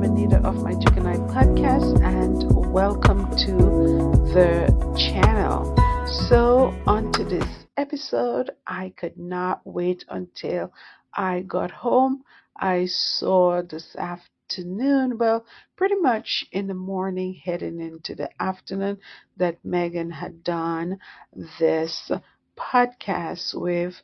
Anita of my Chicken Eye podcast, and welcome to the channel. So, on to this episode, I could not wait until I got home. I saw this afternoon, well, pretty much in the morning, heading into the afternoon, that Meghan had done this podcast with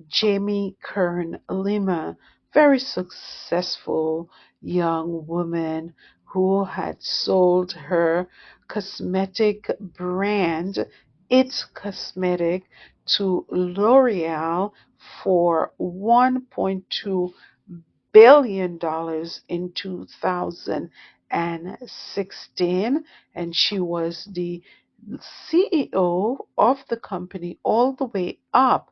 Jamie Kern Lima, very successful young woman who had sold her cosmetic brand, It's Cosmetic, to L'Oreal for $1.2 billion in 2016, and she was the CEO of the company all the way up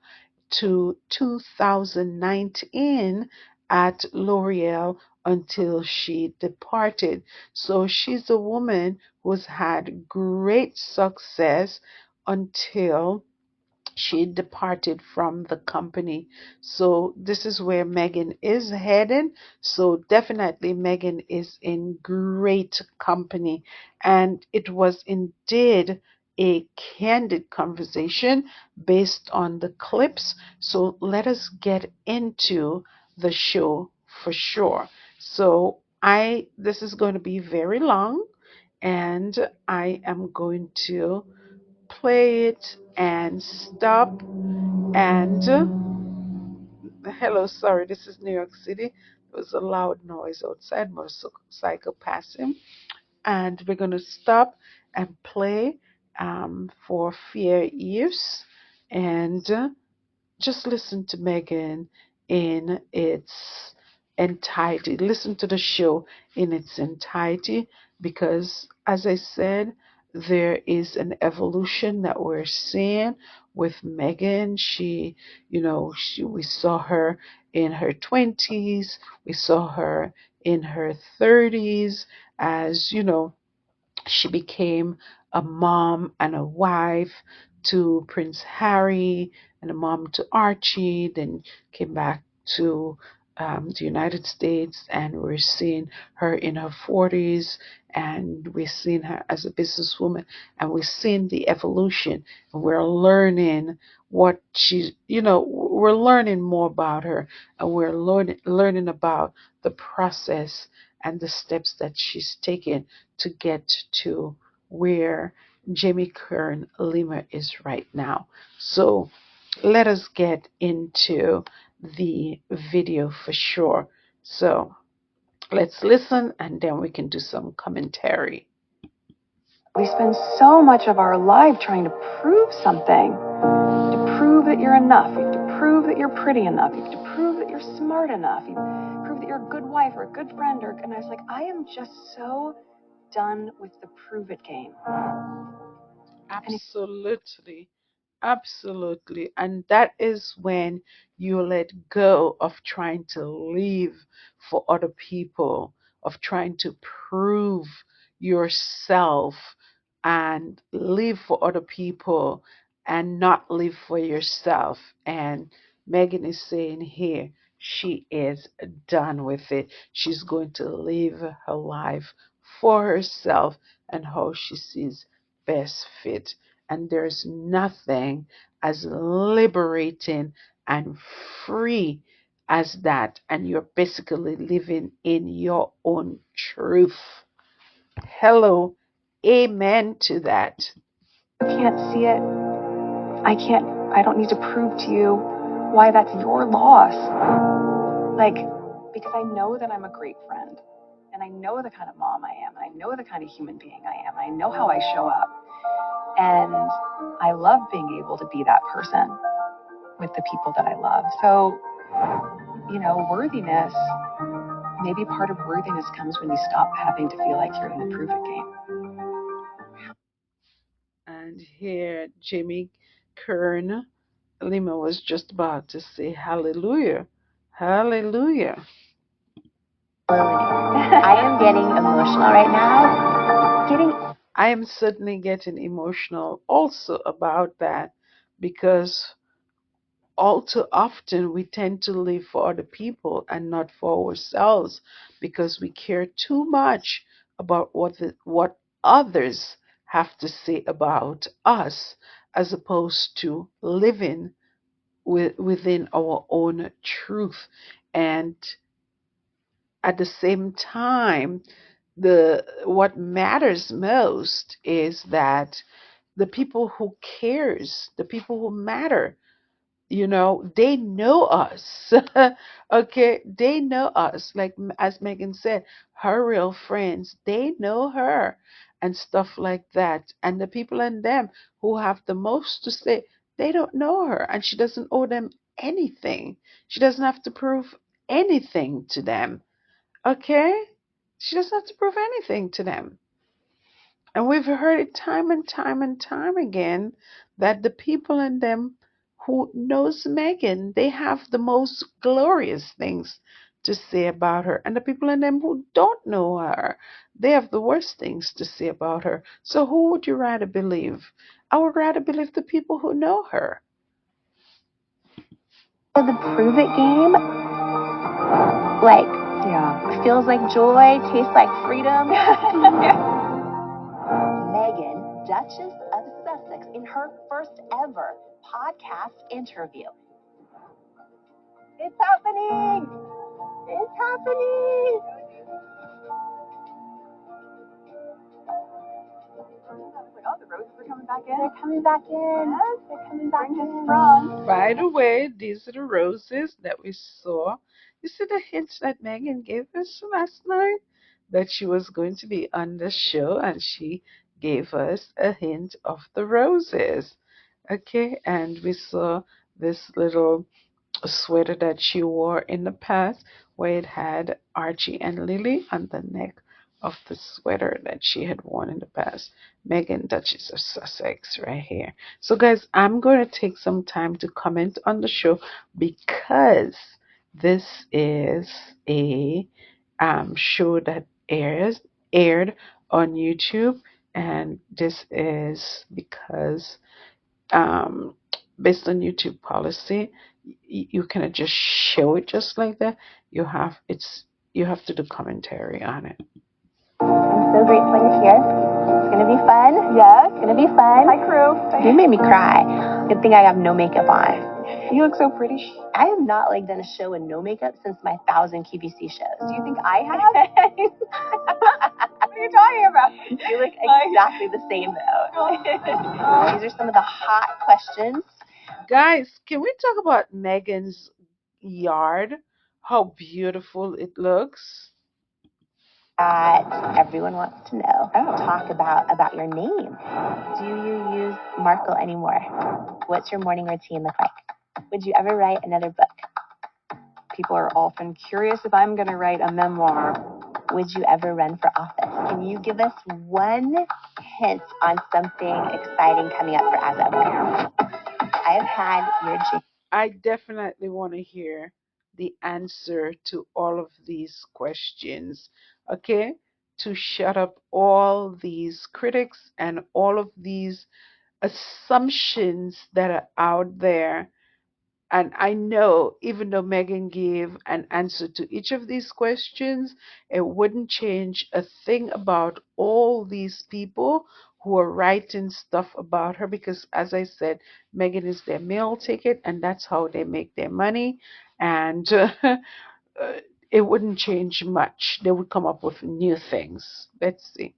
to 2019 at L'Oreal until she departed. So she's a woman who's had great success until she departed from the company. So this is where Meghan is headed. So definitely Meghan is in great company. And it was indeed a candid conversation based on the clips. So let us get into the show for sure. So I this is going to be very long, and I am going to play it and stop. And hello, sorry, this is New York City. There was a loud noise outside, motorcycle passing. And we're going to stop and play for fair use. And just listen to Meghan in its entirety. Listen to the show in its entirety because, as I said, there is an evolution that we're seeing with Meghan. We saw her in her 20s, we saw her in her 30s, as she became a mom and a wife to Prince Harry and a mom to Archie, then came back to the United States, and we're seeing her in her 40s, and we're seeing her as a businesswoman, and we're seeing the evolution, and we're learning we're learning more about her, and we're learning about the process and the steps that she's taken to get to where Jamie Kern Lima is right now. So let us get into the video for sure. So let's listen and then we can do some commentary. We spend so much of our life trying to prove something. To prove that you're enough. You have to prove that you're pretty enough. You have to prove that you're smart enough. You prove that you're a good wife or a good friend. And I was like, I am just so done with the prove it game. Absolutely. Absolutely. And that is when you let go of trying to live for other people, of trying to prove yourself and live for other people and not live for yourself. And Meghan is saying here, she is done with it. She's going to live her life for herself and how she sees best fit. And there's nothing as liberating and free as that. And you're basically living in your own truth. Hello. Amen to that. You can't see it. I don't need to prove to you why that's your loss. Because I know that I'm a great friend. And I know the kind of mom I am. And I know the kind of human being I am. I know how I show up. And I love being able to be that person with the people that I love. So, worthiness, maybe part of worthiness comes when you stop having to feel like you're in the prove it game. And here, Jamie Kern Lima was just about to say hallelujah. Hallelujah. I am getting emotional right now. I am certainly getting emotional also about that, because all too often we tend to live for other people and not for ourselves because we care too much about what others have to say about us as opposed to living within our own truth. And at the same time, the what matters most is that the people who cares, the people who matter, they know us. Okay, they know us, like as Megan said, her real friends, they know her and stuff like that. And the people in them who have the most to say, they don't know her, and she doesn't owe them anything. She doesn't have to prove anything to them. Okay, she doesn't have to prove anything to them. And we've heard it time and time and time again that the people in them who knows Megan, they have the most glorious things to say about her. And the people in them who don't know her, they have the worst things to say about her. So who would you rather believe? I would rather believe the people who know her. The prove it game, like, Yeah. feels like joy, tastes like freedom. Meghan, Duchess of Sussex, in her first ever podcast interview. It's happening! It's happening! Oh, the roses are coming back in. They're coming back in. Yes, They're coming back spring is in. sprung. By the way, these are the roses that we saw. You see the hints that Megan gave us last night? That she was going to be on the show, and she gave us a hint of the roses. Okay, and we saw this little sweater that she wore in the past where it had Archie and Lily on the neck of the sweater that she had worn in the past. Meghan, Duchess of Sussex, right here. So, guys, I'm going to take some time to comment on the show because this is a show that aired on YouTube, and this is because um, based on YouTube policy, you cannot just show it just like that. You have to do commentary on it. I'm so grateful you're here. It's gonna be fun. Yes. It's gonna be fun. Hi, crew. You made me cry. Good thing I have no makeup on. You look so pretty. I have not done a show in no makeup since my 1,000 QVC shows. Do you think I have? What are you talking about? You look exactly the same though. These are some of the hot questions. Guys, can we talk about Megan's yard? How beautiful it looks. That everyone wants to know. Talk about your name. Do you use Markle anymore? What's your morning routine look like? Would you ever write another book? People are often curious if I'm going to write a memoir. Would you ever run for office? Can you give us one hint on something exciting coming up for As Ever? I have had your dream. I definitely want to hear the answer to all of these questions. Okay? To shut up all these critics and all of these assumptions that are out there. And I know, even though Megan gave an answer to each of these questions, it wouldn't change a thing about all these people who are writing stuff about her because, as I said, Megan is their meal ticket and that's how they make their money. And it wouldn't change much. They would come up with new things. Let's see.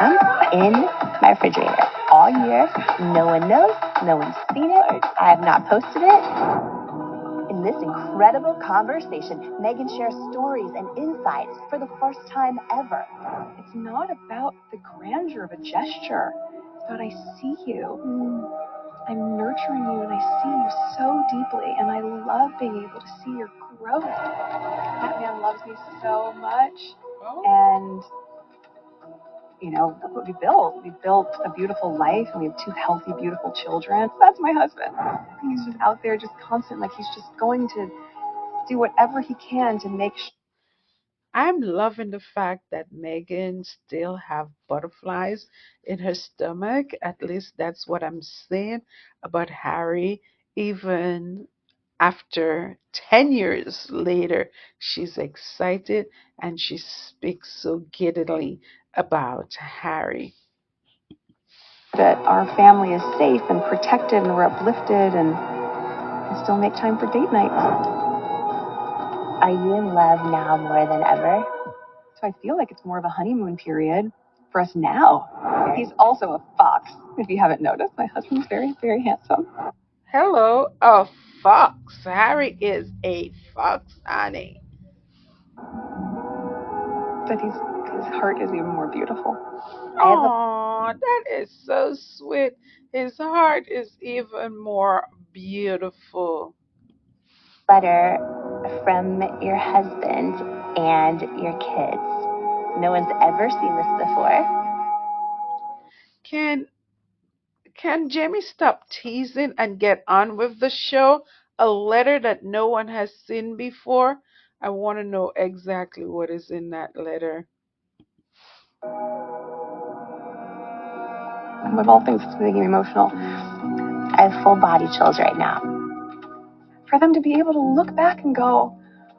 In my refrigerator all year. No one knows. No one's seen it. I have not posted it. In this incredible conversation, Meghan shares stories and insights for the first time ever. It's not about the grandeur of a gesture. It's about I see you. I'm nurturing you and I see you so deeply, and I love being able to see your growth. That man loves me so much. And look what we built. We built a beautiful life, and we have 2 healthy, beautiful children. That's my husband. He's just out there, just constant, like he's just going to do whatever he can to make sure. I'm loving the fact that Megan still have butterflies in her stomach. At least that's what I'm saying about Harry Even after 10 years later, she's excited and she speaks so giddily about Harry. That our family is safe and protected and we're uplifted and still make time for date nights. Are you in love now more than ever? So I feel like it's more of a honeymoon period for us now. He's also a fox, if you haven't noticed. My husband's very, very handsome. Hello, a fox. Harry is a fox, honey. But his heart is even more beautiful. Oh, that is so sweet. His heart is even more beautiful. Letter from your husband and your kids. No one's ever seen this before. Can can Jamie stop teasing and get on with the show? A letter that no one has seen before. I want to know exactly what is in that letter. Of all things, it's making me emotional. I have full body chills right now. For them to be able to look back and go,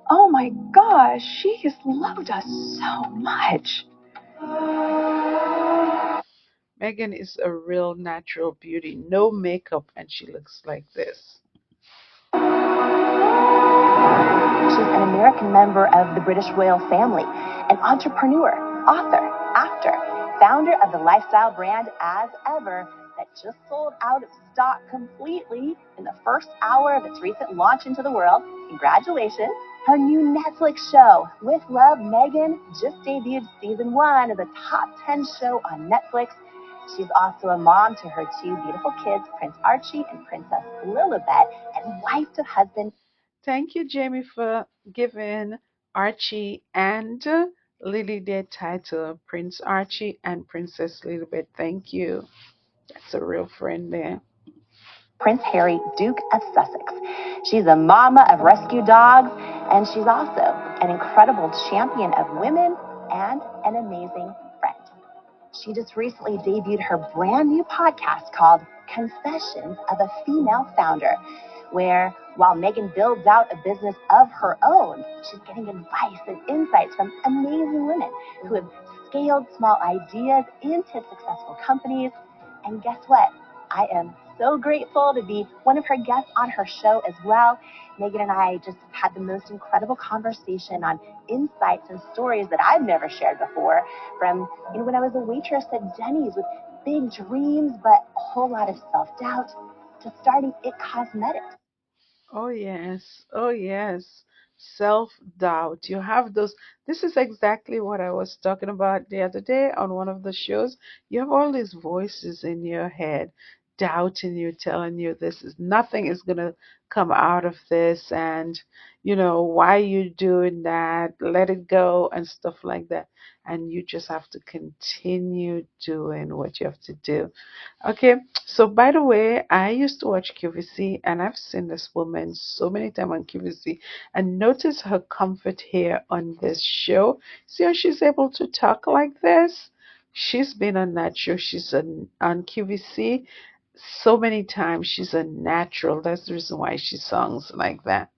oh my gosh, she has loved us so much. Meghan is a real natural beauty, no makeup, and she looks like this. She's an American member of the British royal family, an entrepreneur, author, actor, founder of the lifestyle brand As Ever that just sold out of stock completely in the first hour of its recent launch into the world. Congratulations. Her new Netflix show, With Love, Meghan, just debuted season 1 of the top 10 show on Netflix. She's also a mom to her 2 beautiful kids, Prince Archie and Princess Lilibet, and wife to husband. Thank you, Jamie, for giving Archie and Lily their title, Prince Archie and Princess Lilibet. Thank you. That's a real friend there. Prince Harry, Duke of Sussex. She's a mama of rescue dogs, and she's also an incredible champion of women and an amazing friend. She just recently debuted her brand new podcast called Confessions of a Female Founder, where while Meghan builds out a business of her own, she's getting advice and insights from amazing women who have scaled small ideas into successful companies. And guess what? I am so grateful to be one of her guests on her show as well. Meghan and I just had the most incredible conversation on insights and stories that I've never shared before. From when I was a waitress at Denny's with big dreams but a whole lot of self-doubt, to starting IT Cosmetics. Oh, yes. Oh, yes. Self doubt. You have those. This is exactly what I was talking about the other day on one of the shows. You have all these voices in your head doubting you, telling you this is nothing is going to come out of this, and why you doing that, let it go, and stuff like that. And you just have to continue doing what you have to do. Okay, so by the way, I used to watch QVC and I've seen this woman so many times on QVC and notice her comfort here on this show. See how she's able to talk like this? She's been on that show. On QVC so many times. She's a natural. That's the reason why she songs like that.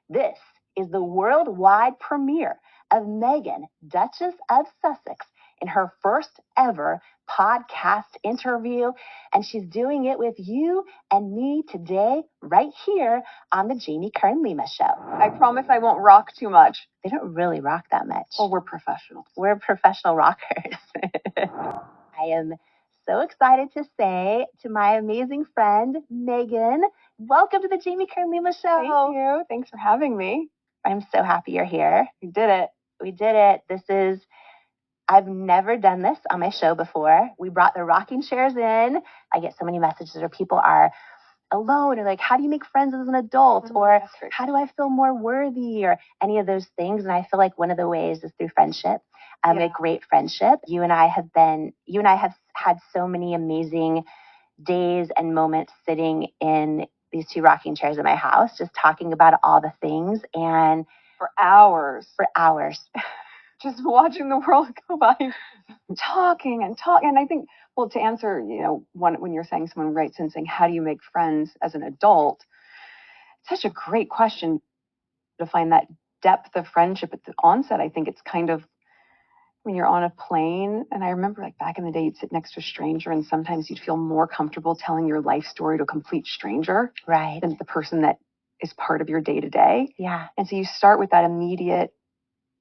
This is the worldwide premiere of Meghan, Duchess of Sussex, in her first ever podcast interview. And she's doing it with you and me today, right here on the Jamie Kern-Lima Show. I promise I won't rock too much. They don't really rock that much. Well, we're professionals. We're professional rockers. I am so excited to say to my amazing friend, Meghan, welcome to the Jamie Kern-Lima Show. Thank you. Thanks for having me. I'm so happy you're here. We did it. We did it. I've never done this on my show before. We brought the rocking chairs in. I get so many messages where people are alone or like, how do you make friends as an adult? Or how do I feel more worthy? Or any of those things. And I feel like one of the ways is through friendship. A great friendship. You and I have had so many amazing days and moments sitting in these 2 rocking chairs in my house, just talking about all the things and For hours. Just watching the world go by, talking and talking. And I think, well, to answer, when you're saying someone writes in saying, how do you make friends as an adult? such a great question to find that depth of friendship at the onset. I think it's kind of when you're on a plane, and I remember like back in the day, you'd sit next to a stranger and sometimes you'd feel more comfortable telling your life story to a complete stranger Right. than the person that is part of your day to day. Yeah. And so you start with that immediate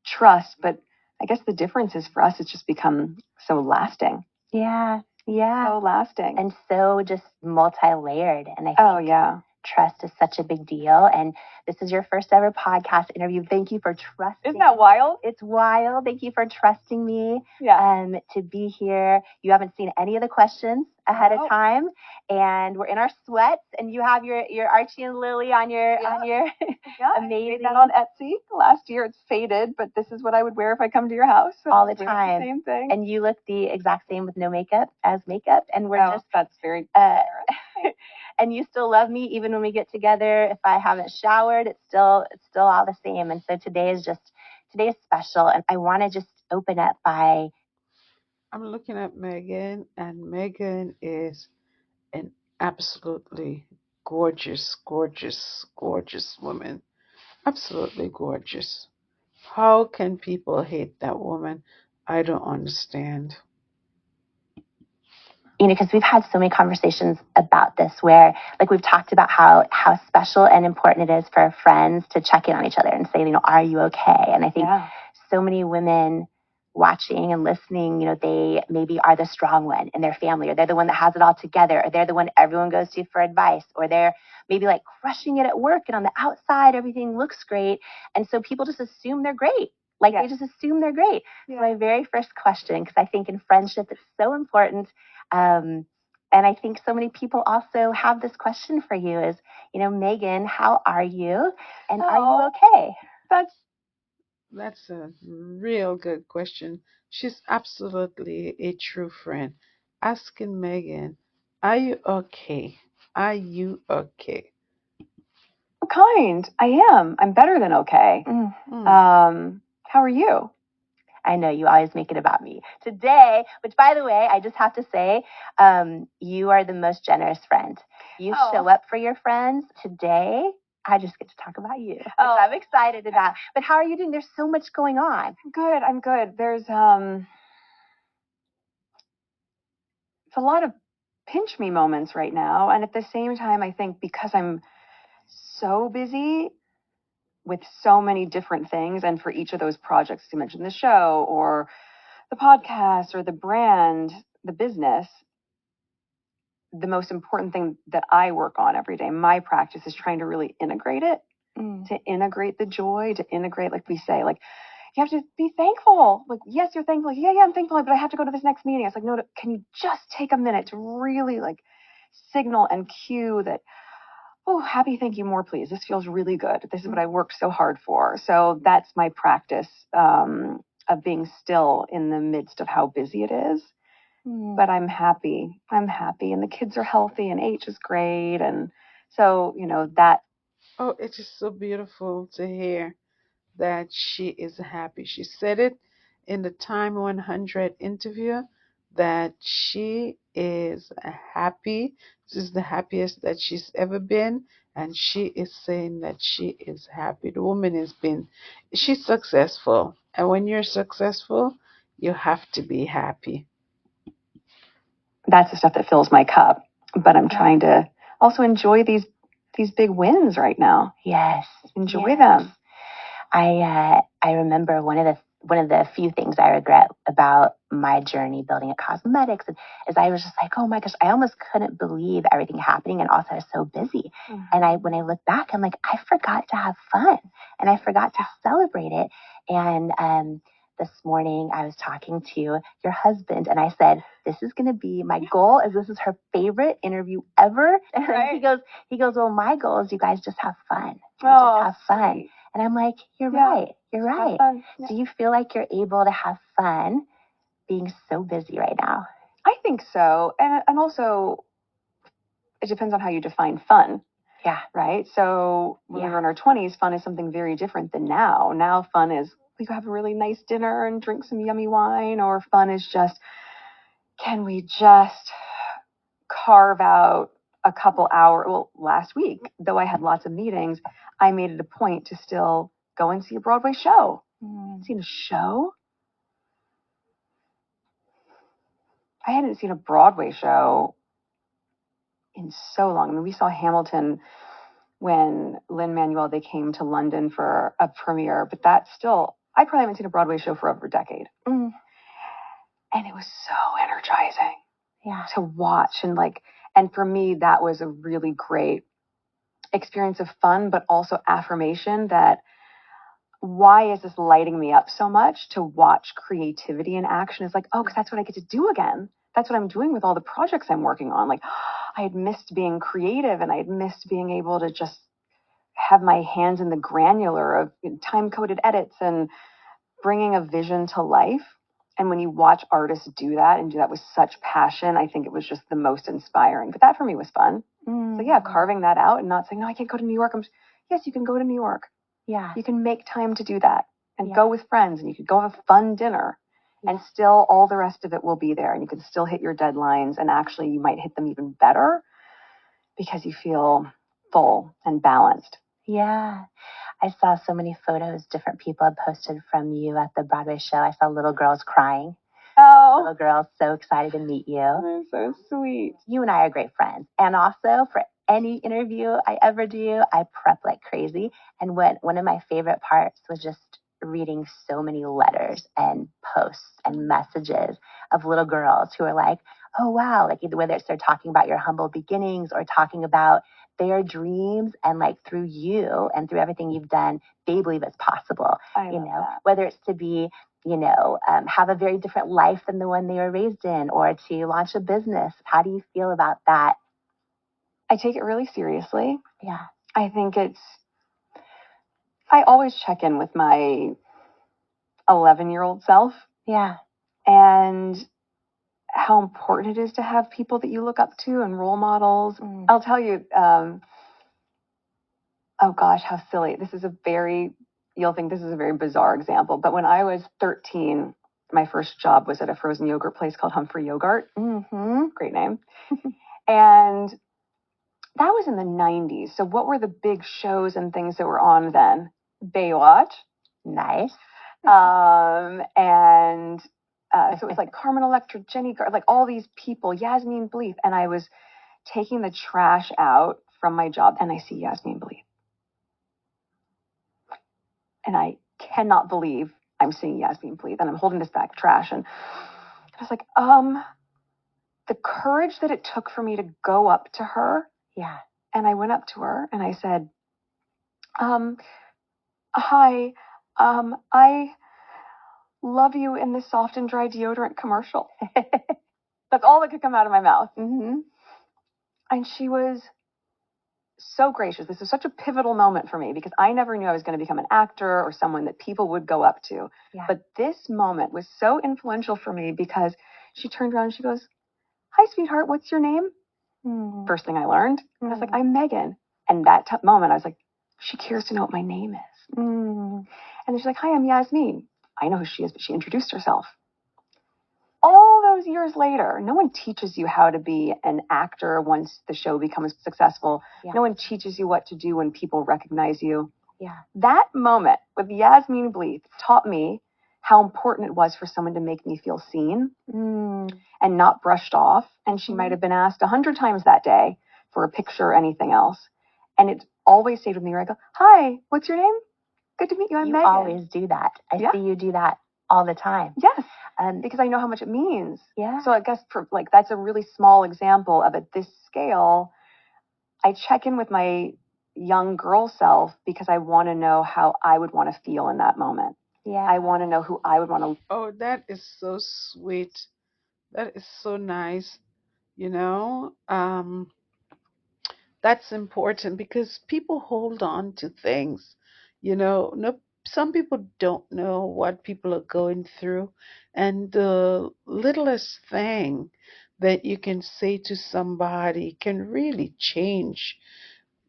trust, but I guess the difference is for us, it's just become so lasting. Yeah. Yeah. So lasting. And so just multi-layered. And I think Oh, yeah. trust is such a big deal. And this is your first ever podcast interview. Thank you for trusting. Isn't that wild? It's wild. Thank you for trusting me to be here. You haven't seen any of the questions ahead of time, and we're in our sweats, and you have your Archie and Lily on your amazing. I made that on Etsy last year. It's faded, but this is what I would wear if I come to your house. So all the time. Same thing. And you look the exact same with no makeup as makeup, and we're that's very and you still love me even when we get together. If I haven't showered, it's still all the same. And so today is special, and I want to just open up by. I'm looking at Meghan, and Meghan is an absolutely gorgeous, gorgeous, gorgeous woman. Absolutely gorgeous. How can people hate that woman? I don't understand. Because we've had so many conversations about this where, like, we've talked about how special and important it is for friends to check in on each other and say, are you okay? And I think so many women watching and listening, they maybe are the strong one in their family, or they're the one that has it all together, or they're the one everyone goes to for advice, or they're maybe like crushing it at work, and on the outside, everything looks great. And so people just assume they're great. They just assume they're great. Yeah. So my very first question, because I think in friendship, it's so important. And I think so many people also have this question for you is, Meghan, how are you? And are you okay? That's a real good question. She's absolutely a true friend. Asking Meghan, are you okay? Are you okay? Kind. I am. I'm better than okay. How are you? I know you always make it about me. Today, which by the way, I just have to say, you are the most generous friend. You show up for your friends. Today, I just get to talk about you, which I'm excited about. But how are you doing? There's so much going on. I'm good. There's it's a lot of pinch me moments right now. And at the same time, I think because I'm so busy with so many different things, and for each of those projects, you mentioned the show or the podcast or the brand, the business, the most important thing that I work on every day, my practice is trying to really integrate it, to integrate the joy, to integrate, like we say, like, you have to be thankful. Like, yes, you're thankful. Like, yeah, I'm thankful, but I have to go to this next meeting. It's like, no, can you just take a minute to really like signal and cue that, oh, happy, thank you, more please. This feels really good. This is what I worked so hard for. So that's my practice of being still in the midst of how busy it is. But I'm happy. And the kids are healthy, and H is great. And so, that. Oh, it is so beautiful to hear that she is happy. She said it in the Time 100 interview that she is happy. This is the happiest that she's ever been. And she is saying that she is happy. The woman she's successful. And when you're successful, you have to be happy. That's the stuff that fills my cup. But I'm trying to also enjoy these big wins right now. Yes. Enjoy them. I remember one of the few things I regret about my journey building at cosmetics is I was just like, oh my gosh, I almost couldn't believe everything happening, and also I was so busy. And when I look back, I'm like, I forgot to have fun, and I forgot to celebrate it. And this morning I was talking to your husband, and I said, this is going to be my goal, is this is her favorite interview ever. And he goes, well, my goal is you guys just have fun. Just have fun. Sweet. And I'm like, you're right. You're right. Yeah. Do you feel like you're able to have fun being so busy right now? I think so. And also, it depends on how you define fun. Yeah. Right? So when we were in our 20s, fun is something very different than now. Now fun is we go have a really nice dinner and drink some yummy wine, or fun is just, can we just carve out a couple hours, well, last week, though I had lots of meetings, I made it a point to still go and see a Broadway show. Seen a show? I hadn't seen a Broadway show in so long. I mean, we saw Hamilton when Lin-Manuel, they came to London for a premiere, but that's still, I probably haven't seen a Broadway show for over a decade. And it was so energizing to watch. And for me, that was a really great experience of fun, but also affirmation that why is this lighting me up so much to watch creativity in action? Is like, oh, because that's what I get to do again. That's what I'm doing with all the projects I'm working on. Like, I had missed being creative, and I had missed being able to just have my hands in the granular of time-coded edits and bringing a vision to life. And when you watch artists do that and do that with such passion, I think it was just the most inspiring. But that for me was fun. So yeah, carving that out and not saying, no, I can't go to New York. Yes, you can go to New York. Yeah. You can make time to do that and go with friends, and you could go have a fun dinner, and still all the rest of it will be there, and you can still hit your deadlines, and actually you might hit them even better because you feel full and balanced. Yeah. I saw so many photos different people had posted from you at the Broadway show. I saw little girls crying. Oh, Little girls so excited to meet you. That's so sweet. You and I are great friends. And also, for any interview I ever do, I prep like crazy. And one of my favorite parts was just reading so many letters and posts and messages of little girls who are like, oh, wow, like either whether it's they're talking about your humble beginnings or talking about their dreams, and like through you and through everything you've done, they believe it's possible. Whether it's to be have a very different life than the one they were raised in, or to launch a business. How do you feel about that? I take it really seriously. Yeah. I think I always check in with my 11-year-old self. Yeah. And how important it is to have people that you look up to and role models. I'll tell you, oh gosh, how silly. You'll think this is a very bizarre example, but when I was 13, my first job was at a frozen yogurt place called Humphrey Yogurt. Great name. And that was in the 90s. So what were the big shows and things that were on then? Baywatch. Nice. And so it was like Carmen Electra, Jenny, like all these people, Yasmin Bleeth. And I was taking the trash out from my job, and I see Yasmin Bleeth. And I cannot believe I'm seeing Yasmin Bleeth, and I'm holding this bag of trash. And I was like, the courage that it took for me to go up to her. Yeah. And I went up to her and I said, hi, I love you in this soft and dry deodorant commercial. That's all that could come out of my mouth. And she was so gracious. This was such a pivotal moment for me because I never knew I was going to become an actor or someone that people would go up to. Yeah. But this moment was so influential for me because she turned around and she goes, hi, sweetheart, what's your name? First thing I learned. I was like, I'm Meghan. And that moment, I was like, she cares to know what my name is. And then she's like, hi, I'm Yasmin. I know who she is, but she introduced herself. All those years later, no one teaches you how to be an actor once the show becomes successful. Yeah. No one teaches you what to do when people recognize you. Yeah. That moment with Yasmin Bleeth taught me how important it was for someone to make me feel seen and not brushed off. And she might have been asked 100 times that day for a picture or anything else. And it always stayed with me where I go, hi, what's your name? Good to meet you. I'm Meghan. You always do that. I see you do that all the time. Yes. Because I know how much it means. Yeah. So I guess that's a really small example of at this scale. I check in with my young girl self because I want to know how I would want to feel in that moment. Yeah. I want to know who I would want to. Oh, that is so sweet. That is so nice. That's important because people hold on to things. No, some people don't know what people are going through, and the littlest thing that you can say to somebody can really change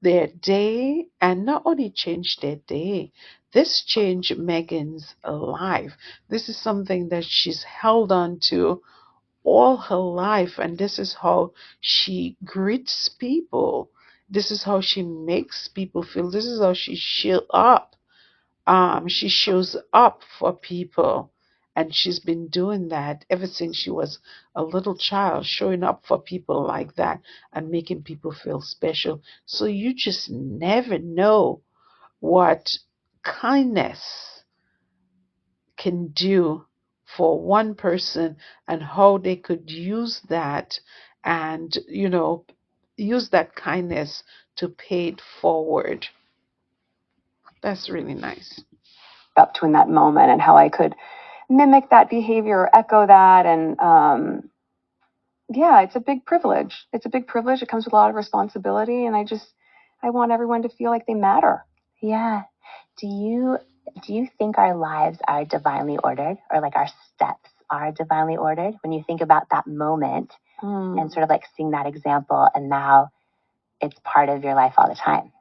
their day, and not only change their day, this changed Megan's life. This is something that she's held on to all her life, and this is how she greets people. This is how she makes people feel. This is how she shows up for people. And she's been doing that ever since she was a little child, showing up for people like that and making people feel special. So you just never know what kindness can do for one person and how they could use that and, use that kindness to pay it forward. That's really nice. Up to in that moment and how I could mimic that behavior or echo that. And yeah, it's a big privilege. It's a big privilege. It comes with a lot of responsibility. And I want everyone to feel like they matter. Yeah. Do you think our lives are divinely ordered, or like our steps are divinely ordered? When you think about that moment and sort of like seeing that example, and now it's part of your life all the time.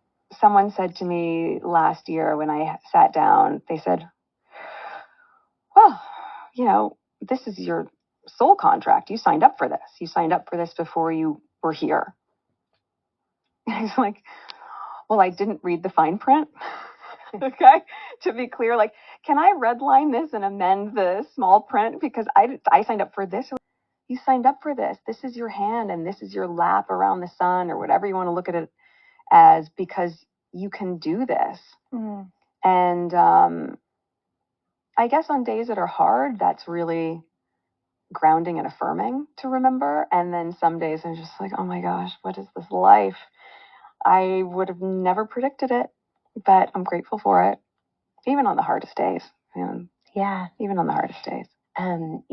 Someone said to me last year when I sat down, they said, well, this is your soul contract. You signed up for this. You signed up for this before you were here. I was like, well, I didn't read the fine print. Okay. To be clear, like, can I redline this and amend the small print? Because I signed up for this. You signed up for this. This is your hand and this is your lap around the sun, or whatever you want to look at it as, because you can do this. Mm. And I guess on days that are hard, that's really grounding and affirming to remember. And then some days I'm just like, oh my gosh, what is this life? I would have never predicted it, but I'm grateful for it, even on the hardest days. Yeah. Even on the hardest days. In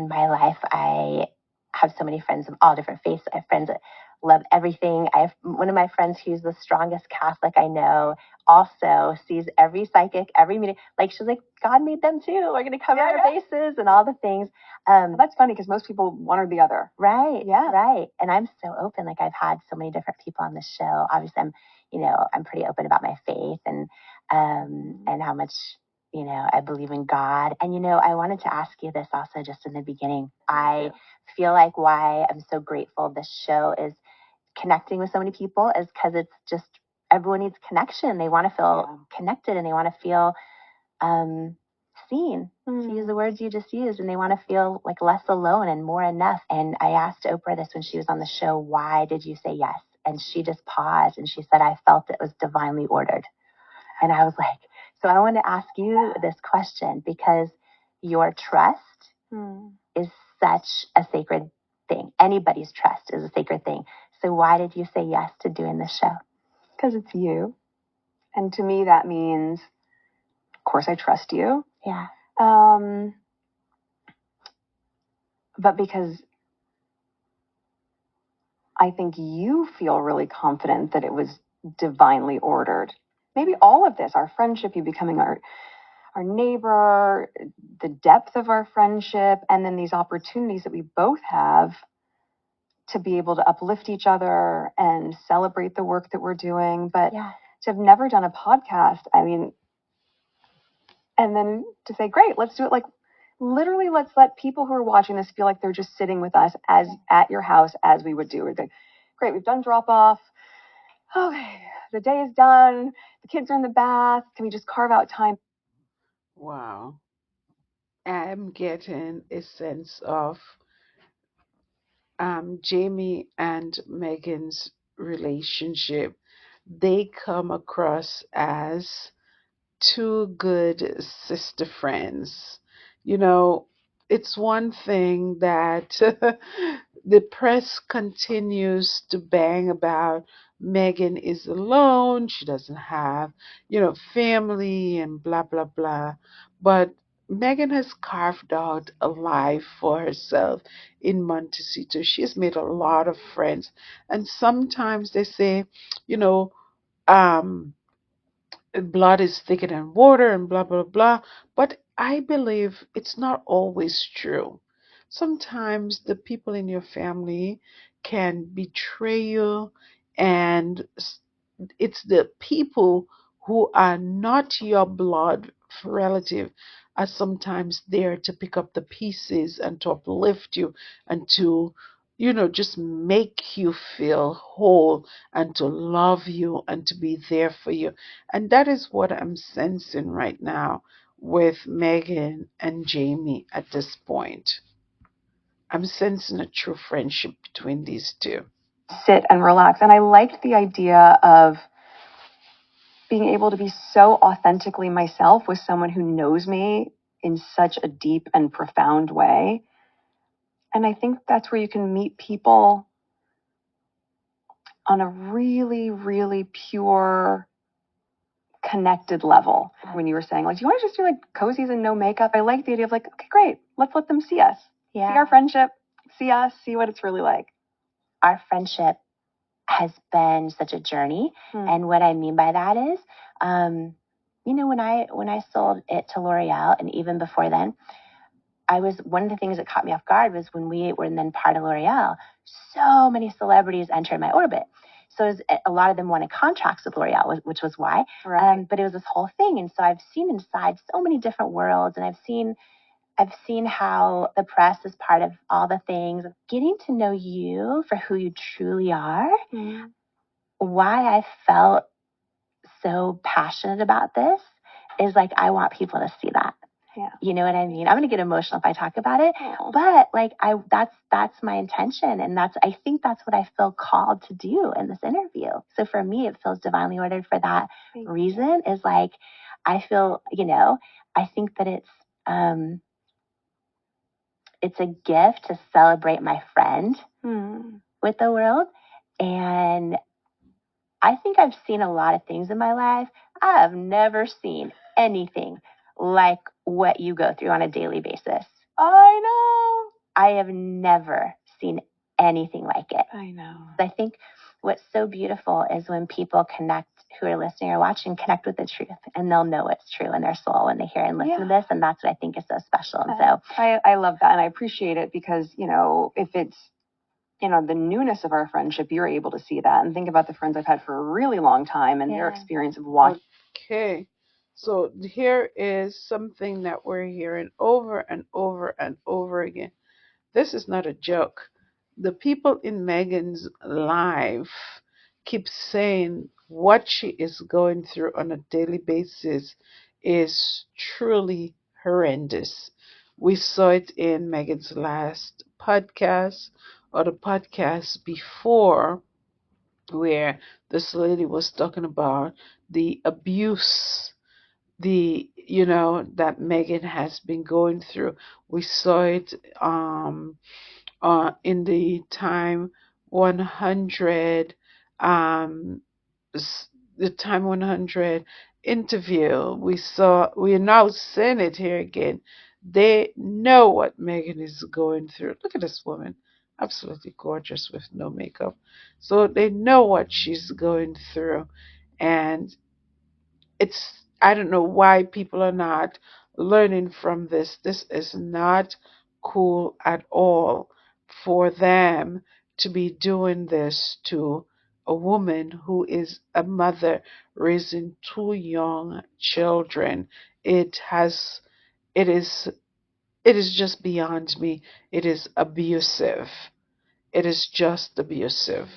my life, I have so many friends of all different faiths. I have friends that love everything. I have one of my friends who's the strongest Catholic I know, also sees every psychic, every meeting. Like, she's like, God made them too. We're going to cover our bases and all the things. Well, that's funny because most people one or the other. Right. Yeah. Right. And I'm so open. Like, I've had so many different people on the show. Obviously, I'm pretty open about my faith and how much I believe in God. And, I wanted to ask you this also just in the beginning. I feel like why I'm so grateful this show is connecting with so many people is because it's just everyone needs connection. They want to feel connected and they want to feel seen, to use the words you just used, and they want to feel like less alone and more enough. And I asked Oprah this when she was on the show, why did you say yes? And she just paused and she said, I felt it was divinely ordered. And I was like, so I want to ask you this question because your trust is such a sacred thing. Anybody's trust is a sacred thing. So why did you say yes to doing this show? Because it's you. And to me, that means, of course, I trust you. Yeah. But because I think you feel really confident that it was divinely ordered. Maybe all of this, our friendship, you becoming our neighbor, the depth of our friendship, and then these opportunities that we both have to be able to uplift each other and celebrate the work that we're doing. But to have never done a podcast, and then to say, great, let's do it. Like, literally, let's let people who are watching this feel like they're just sitting with us as at your house as we would do. We're like, great, we've done drop off. Okay, the day is done. The kids are in the bath. Can we just carve out time? Wow. I'm getting a sense of Jamie and Meghan's relationship. They come across as two good sister friends. You know, it's one thing that the press continues to bang about Meghan is alone, she doesn't have, family and blah, blah, blah. But Meghan has carved out a life for herself in Montecito. She has made a lot of friends. And sometimes they say, you know, um, blood is thicker than water and blah, blah, blah. But I believe it's not always true. Sometimes the people in your family can betray you, and it's the people who are not your blood relative are sometimes there to pick up the pieces and to uplift you and to, just make you feel whole and to love you and to be there for you. And that is what I'm sensing right now with Meghan and Jamie at this point. I'm sensing a true friendship between these two. Sit and relax. And I liked the idea of being able to be so authentically myself with someone who knows me in such a deep and profound way. And I think that's where you can meet people on a really, really pure, connected level. When you were saying, like, do you want to just do like cozies and no makeup? I like the idea of like, okay, great, let's let them see us. Yeah. See our friendship, see us, see what it's really like. Our friendship has been such a journey. And what I mean by that is, when I sold it to L'Oreal, and even before then, one of the things that caught me off guard was when we were then part of L'Oreal, so many celebrities entered my orbit. So a lot of them wanted contracts with L'Oreal, which was why. Right. But it was this whole thing. And so I've seen inside so many different worlds, and I've seen how the press is part of all the things. Getting to know you for who you truly are, why I felt so passionate about this is like, I want people to see that. Yeah. You know what I mean? I'm going to get emotional if I talk about it, but like that's my intention. And I think that's what I feel called to do in this interview. So for me, it feels divinely ordered for that reason. Is like, I feel, I think that it's a gift to celebrate my friend with the world. And I think I've seen a lot of things in my life. I have never seen anything like what you go through on a daily basis. I know. I have never seen anything like it. I know. I think what's so beautiful is when people who are listening or watching, connect with the truth, and they'll know it's true in their soul when they hear and listen to this. And that's what I think is so special. And so I love that. And I appreciate it because, if it's, the newness of our friendship, you're able to see that and think about the friends I've had for a really long time and their experience of watching. Okay. So here is something that we're hearing over and over and over again. This is not a joke. The people in Meghan's life keep saying what she is going through on a daily basis is truly horrendous. We saw it in Meghan's last podcast or the podcast before, where this lady was talking about the abuse that Meghan has been going through. We saw it in the Time 100 um the Time 100 interview. We are now seeing it here again. They know what Meghan is going through. Look at this woman, absolutely gorgeous with no makeup. So they know what she's going through, and I don't know why people are not learning from this. This is not cool at all for them to be doing this to a woman who is a mother raising two young children. It is it is just beyond me. It is abusive. It is just abusive.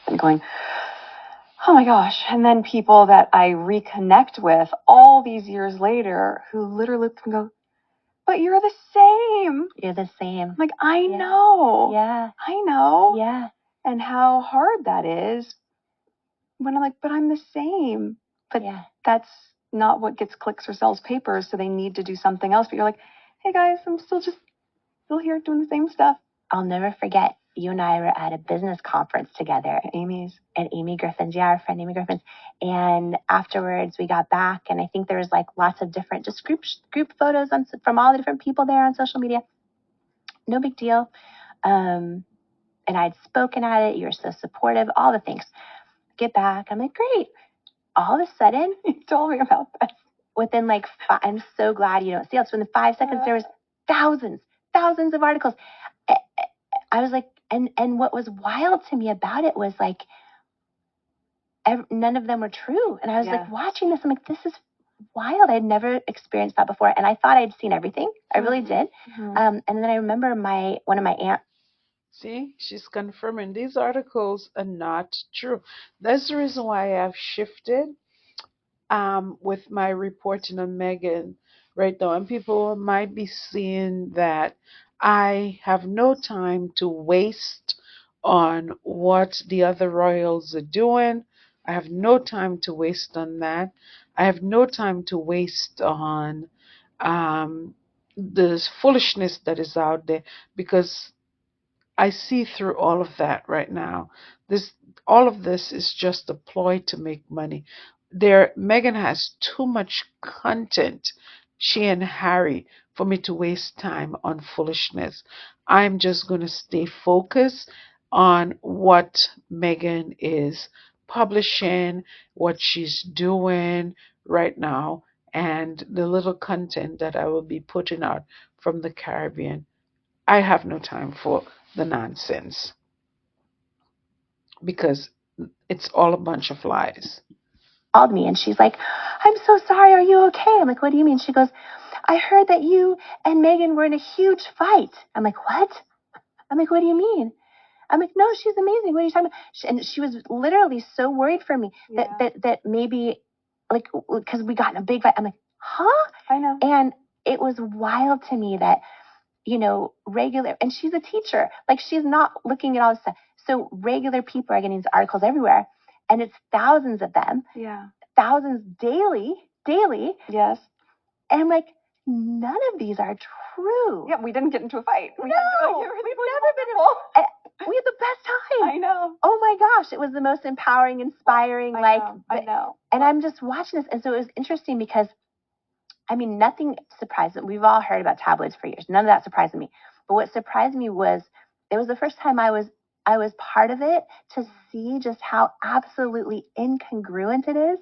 And going, oh my gosh. And then people that I reconnect with all these years later who literally can go, but you're the same. You're the same. Like, I know. Yeah. I know. Yeah. And how hard that is when I'm like, but I'm the same. But that's not what gets clicks or sells papers. So they need to do something else. But you're like, hey guys, I'm still here doing the same stuff. I'll never forget, you and I were at a business conference together. At Amy Griffin's, our friend Amy Griffin's. And afterwards we got back, and I think there was like lots of different just group photos from all the different people there on social media. No big deal. And I'd spoken at it. You were so supportive, all the things. Get back. I'm like, great. All of a sudden, you told me about this. Within like I'm so glad you don't see us. Within 5 seconds, there was thousands of articles. I was like, and what was wild to me about it was like, none of them were true. And I was like watching this. I'm like, this is wild. I'd never experienced that before. And I thought I'd seen everything. I really did. And then I remember one of my aunts. See, she's confirming these articles are not true. That's the reason why I've shifted with my reporting on Meghan right now. And people might be seeing that I have no time to waste on what the other royals are doing. I have no time to waste on that. I have no time to waste on the foolishness that is out there because I see through all of that right now. This all of this is just a ploy to make money. Meghan has too much content, she and Harry, for me to waste time on foolishness. I'm just going to stay focused on what Meghan is publishing, what she's doing right now, and the little content that I will be putting out from the Caribbean. I have no time for the nonsense because it's all a bunch of lies. Called me and she's like, I'm so sorry. Are you okay? I'm like, what do you mean? She goes, I heard that you and Meghan were in a huge fight. I'm like, what? I'm like, what do you mean? I'm like, no, she's amazing. What are you talking about? And she was literally so worried for me that maybe, like, because we got in a big fight. I'm like, huh? I know. And it was wild to me that, regular, and she's a teacher. Like, she's not looking at all this stuff. So regular people are getting these articles everywhere, and it's thousands of them. Yeah. Thousands daily. Yes. And I'm like, none of these are true. Yeah, we didn't get into a fight. We've never been involved. We had the best time. I know. Oh my gosh, it was the most empowering, inspiring. I know. And I'm just watching this, and so it was interesting because, I mean, nothing surprised me. We've all heard about tabloids for years. None of that surprised me. But what surprised me was it was the first time I was part of it to see just how absolutely incongruent it is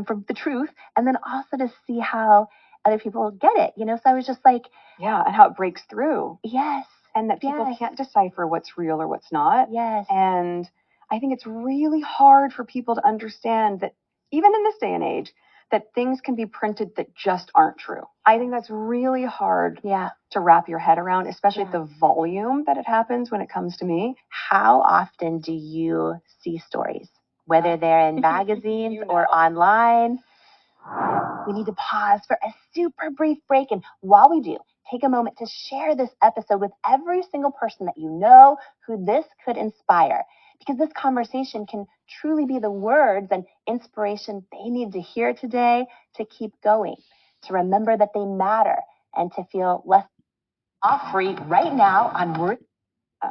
from the truth, and then also to see how other people get it. So I was just like, yeah, and how it breaks through. Yes. And that people can't decipher what's real or what's not. Yes. And I think it's really hard for people to understand that even in this day and age, that things can be printed that just aren't true. I think that's really hard to wrap your head around, especially at the volume that it happens when it comes to me. How often do you see stories, whether they're in magazines or online? We need to pause for a super brief break. And while we do, take a moment to share this episode with every single person that you know who this could inspire. Because this conversation can truly be the words and inspiration they need to hear today to keep going, to remember that they matter, and to feel less off free right now on Word.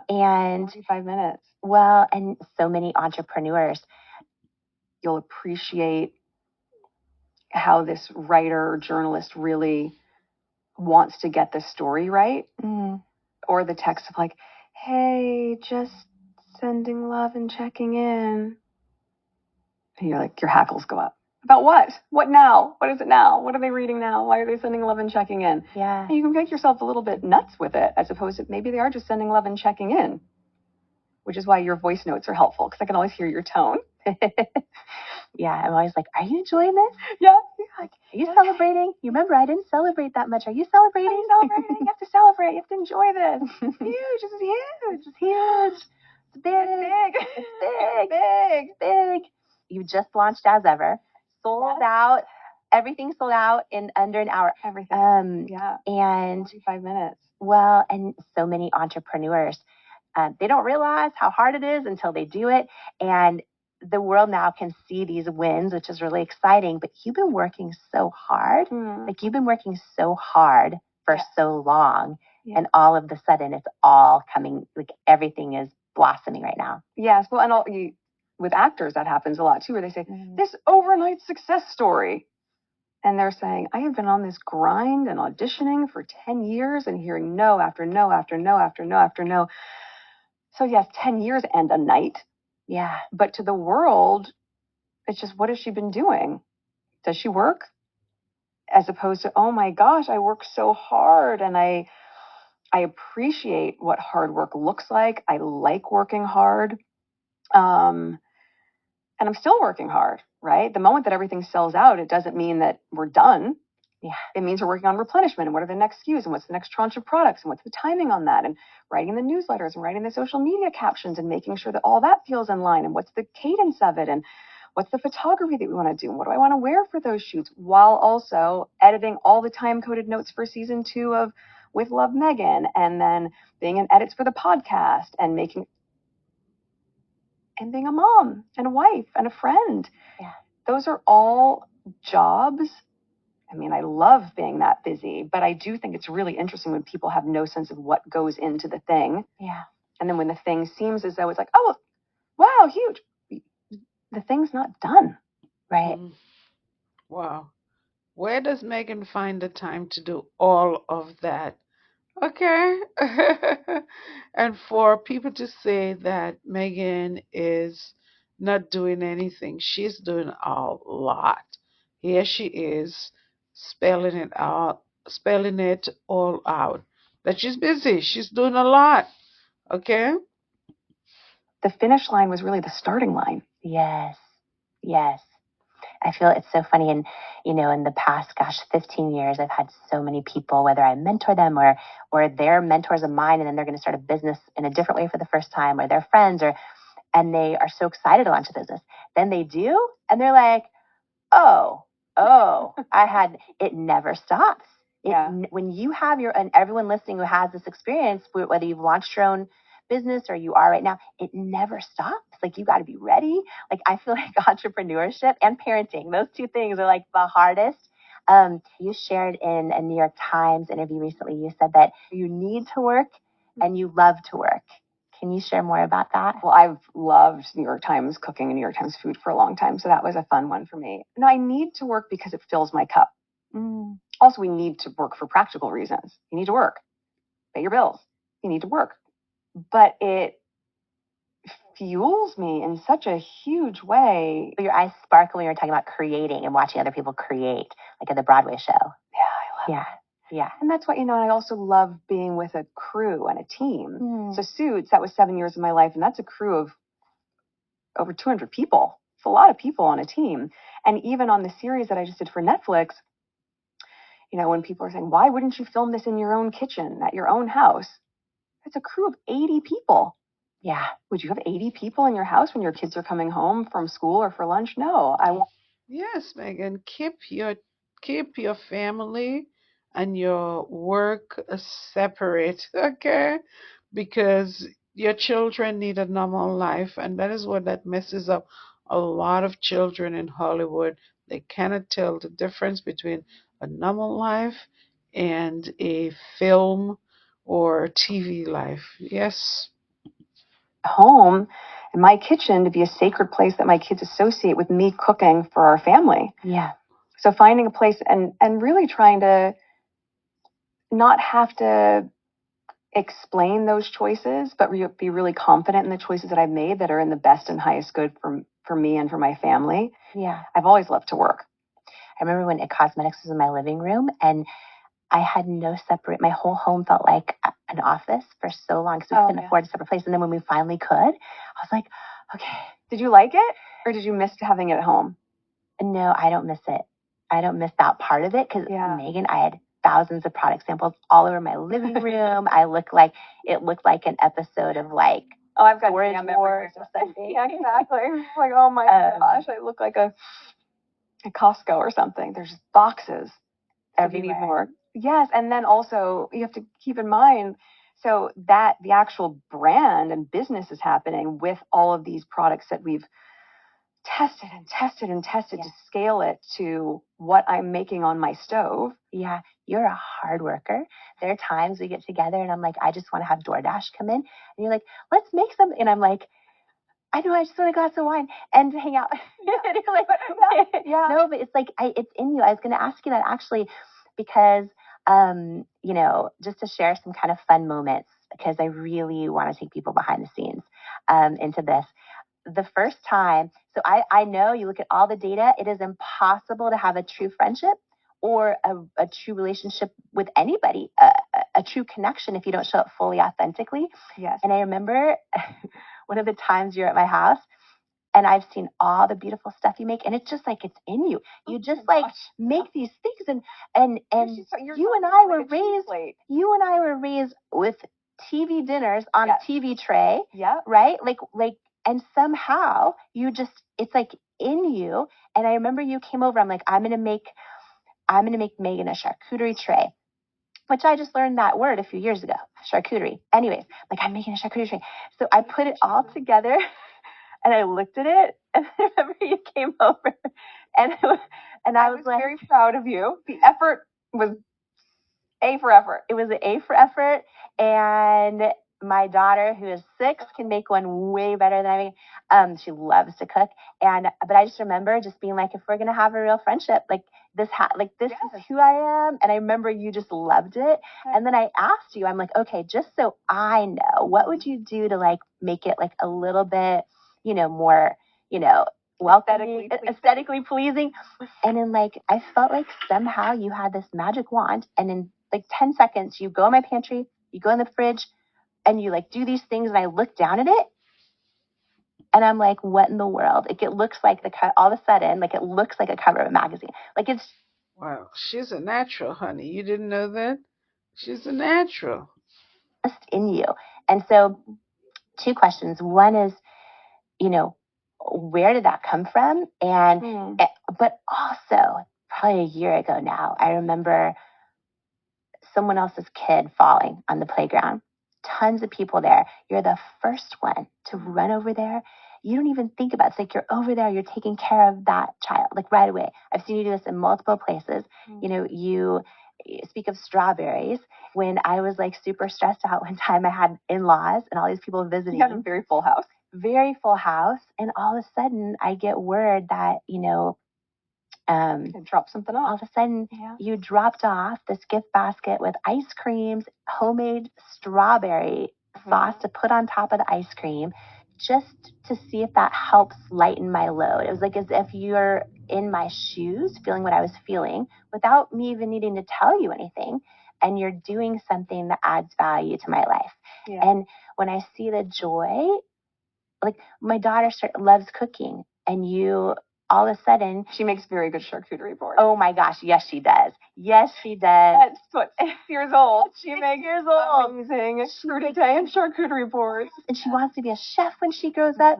And 5 minutes. Well, and so many entrepreneurs. You'll appreciate how this writer or journalist really wants to get the story right. Or the text of like, hey, just sending love and checking in. And you're like, your hackles go up. About what? What now? What is it now? What are they reading now? Why are they sending love and checking in? Yeah. And you can make yourself a little bit nuts with it, as opposed to maybe they are just sending love and checking in, which is why your voice notes are helpful, because I can always hear your tone. Yeah, I'm always like, are you enjoying this? Yeah. Like, are you celebrating? You remember, I didn't celebrate that much. Are you celebrating? You have to celebrate. You have to enjoy this. It's huge. This is huge. It's huge. It's big. It's big. It's big. You just launched as ever. Sold out. Everything sold out in under an hour. Everything. And 45 minutes. Well, and so many entrepreneurs, they don't realize how hard it is until they do it. And the world now can see these wins, which is really exciting. But you've been working so hard. Like, you've been working so hard for so long. And all of a sudden, it's all coming, like, everything is blossoming right now. Yes. Well, and with actors, that happens a lot too, where they say, this overnight success story. And they're saying, I have been on this grind and auditioning for 10 years and hearing no after no after no after no after no. So yes, 10 years and a night. Yeah. But to the world, it's just, what has she been doing? Does she work? As opposed to, oh my gosh, I work so hard, and I appreciate what hard work looks like. I like working hard. And I'm still working hard. right? The moment that everything sells out, it doesn't mean that we're done. Yeah. It means we're working on replenishment and what are the next SKUs and what's the next tranche of products and what's the timing on that and writing the newsletters and writing the social media captions and making sure that all that feels in line and what's the cadence of it and what's the photography that we want to do and what do I want to wear for those shoots, while also editing all the time-coded notes for season 2 of With Love, Meghan, and then being in edits for the podcast and being a mom and a wife and a friend. Yeah. Those are all jobs. I mean, I love being that busy, but I do think it's really interesting when people have no sense of what goes into the thing. Yeah. And then when the thing seems as though it's like, oh, wow, huge. The thing's not done. Right. Wow. Where does Meghan find the time to do all of that? Okay. And for people to say that Meghan is not doing anything, she's doing a lot. Here she is spelling it all out. That she's busy. She's doing a lot. Okay? The finish line was really the starting line. Yes. Yes. I feel it's so funny. And, in the past, 15 years, I've had so many people, whether I mentor them or they're mentors of mine, and then they're going to start a business in a different way for the first time, or they're friends, and they are so excited to launch a business. Then they do, and they're like, oh, it never stops. When you have and everyone listening who has this experience, whether you've launched your own business or you are right now, it never stops. Like, you got to be ready. Like, I feel like entrepreneurship and parenting, those two things are like the hardest. You shared in a New York Times interview recently, you said that you need to work and you love to work. Can you share more about that? Well, I've loved New York Times cooking and New York Times food for a long time, so that was a fun one for me. No, I need to work because it fills my cup. Also, we need to work for practical reasons. You need to work, pay your bills. You need to work. But it fuels me in such a huge way. Your eyes sparkle when you're talking about creating and watching other people create, like at the Broadway show. Yeah, I love it. Yeah. And that's what, and I also love being with a crew and a team. So Suits, that was 7 years of my life, and that's a crew of over 200 people. It's a lot of people on a team. And even on the series that I just did for Netflix, when people are saying, why wouldn't you film this in your own kitchen, at your own house? It's a crew of 80 people. Yeah. Would you have 80 people in your house when your kids are coming home from school or for lunch? No, I won't. Yes, Megan. Keep your family and your work separate, okay? Because your children need a normal life, and that is what that messes up a lot of children in Hollywood. They cannot tell the difference between a normal life and a film or TV life. Yes. Home and my kitchen to be a sacred place that my kids associate with me cooking for our family. Yeah. So finding a place and really trying to not have to explain those choices, but be really confident in the choices that I've made that are in the best and highest good for me and for my family. Yeah. I've always loved to work. I remember when cosmetics was in my living room and I had no separate, my whole home felt like an office for so long because we couldn't afford a separate place. And then when we finally could, I was like, okay. Did you like it or did you miss having it at home? No, I don't miss it. I don't miss that part of it because Meghan, I had thousands of product samples all over my living room. It looked like an episode of I've got Wars or something. Yeah, exactly. Like, oh my gosh, I look like a Costco or something. There's just boxes everywhere. Need more. Yes, and then also you have to keep in mind so that the actual brand and business is happening with all of these products that we've tested and tested and tested to scale it to what I'm making on my stove. Yeah, you're a hard worker. There are times we get together and I'm like, I just want to have DoorDash come in. And you're like, let's make some. And I'm like, I know, I just want a glass of wine and to hang out. No, but it's like, it's in you. I was going to ask you that actually because, just to share some kind of fun moments because I really want to take people behind the scenes into this. The first time, so I know you look at all the data, it is impossible to have a true friendship or a true relationship with anybody, a true connection if you don't show up fully authentically. Yes. And I remember one of the times you're at my house And I've seen all the beautiful stuff you make, and it's just like it's in you. You just make these things, and you and I were raised with TV dinners on a TV tray, right? Like, and somehow it's like in you. And I remember you came over. I'm like, I'm gonna make Meghan a charcuterie tray, which I just learned that word a few years ago, charcuterie. Anyways, like I'm making a charcuterie tray. So I put it all together and I looked at it and I remember you came over and I was like, very proud of you. The effort was A for effort. It was an A for effort. And my daughter, who is 6, can make one way better than I make. She loves to cook. But I just remember just being like, if we're going to have a real friendship, like this is who I am. And I remember you just loved it. And then I asked you, I'm like, okay, just so I know, what would you do to like make it like a little bit, more, welcoming, aesthetically pleasing. And then like, I felt like somehow you had this magic wand, and in like 10 seconds, you go in my pantry, you go in the fridge, and you like do these things. And I look down at it and I'm like, what in the world? Like, it looks like all of a sudden, like it looks like a cover of a magazine. Like it's. Wow, she's a natural, honey. You didn't know that? She's a natural. Just in you. And so 2 questions. One is, where did that come from? And, but also probably a year ago now, I remember someone else's kid falling on the playground. Tons of people there. You're the first one to run over there. You don't even think about it. It's like you're over there, you're taking care of that child, like right away. I've seen you do this in multiple places. You speak of strawberries. When I was like super stressed out one time, I had in-laws and all these people visiting. You had a very full house. Very full house. And all of a sudden I get word that, drop something off. All of a sudden, you dropped off this gift basket with ice creams, homemade strawberry sauce to put on top of the ice cream, just to see if that helps lighten my load. It was like as if you're in my shoes, feeling what I was feeling, without me even needing to tell you anything. And you're doing something that adds value to my life. Yeah. And when I see the joy, like my daughter loves cooking, and you all of a sudden. She makes very good charcuterie boards. Oh my gosh, yes she does. Yes she does. That's what, 6 years old. She makes years old. Amazing crudité and charcuterie boards. And she wants to be a chef when she grows up.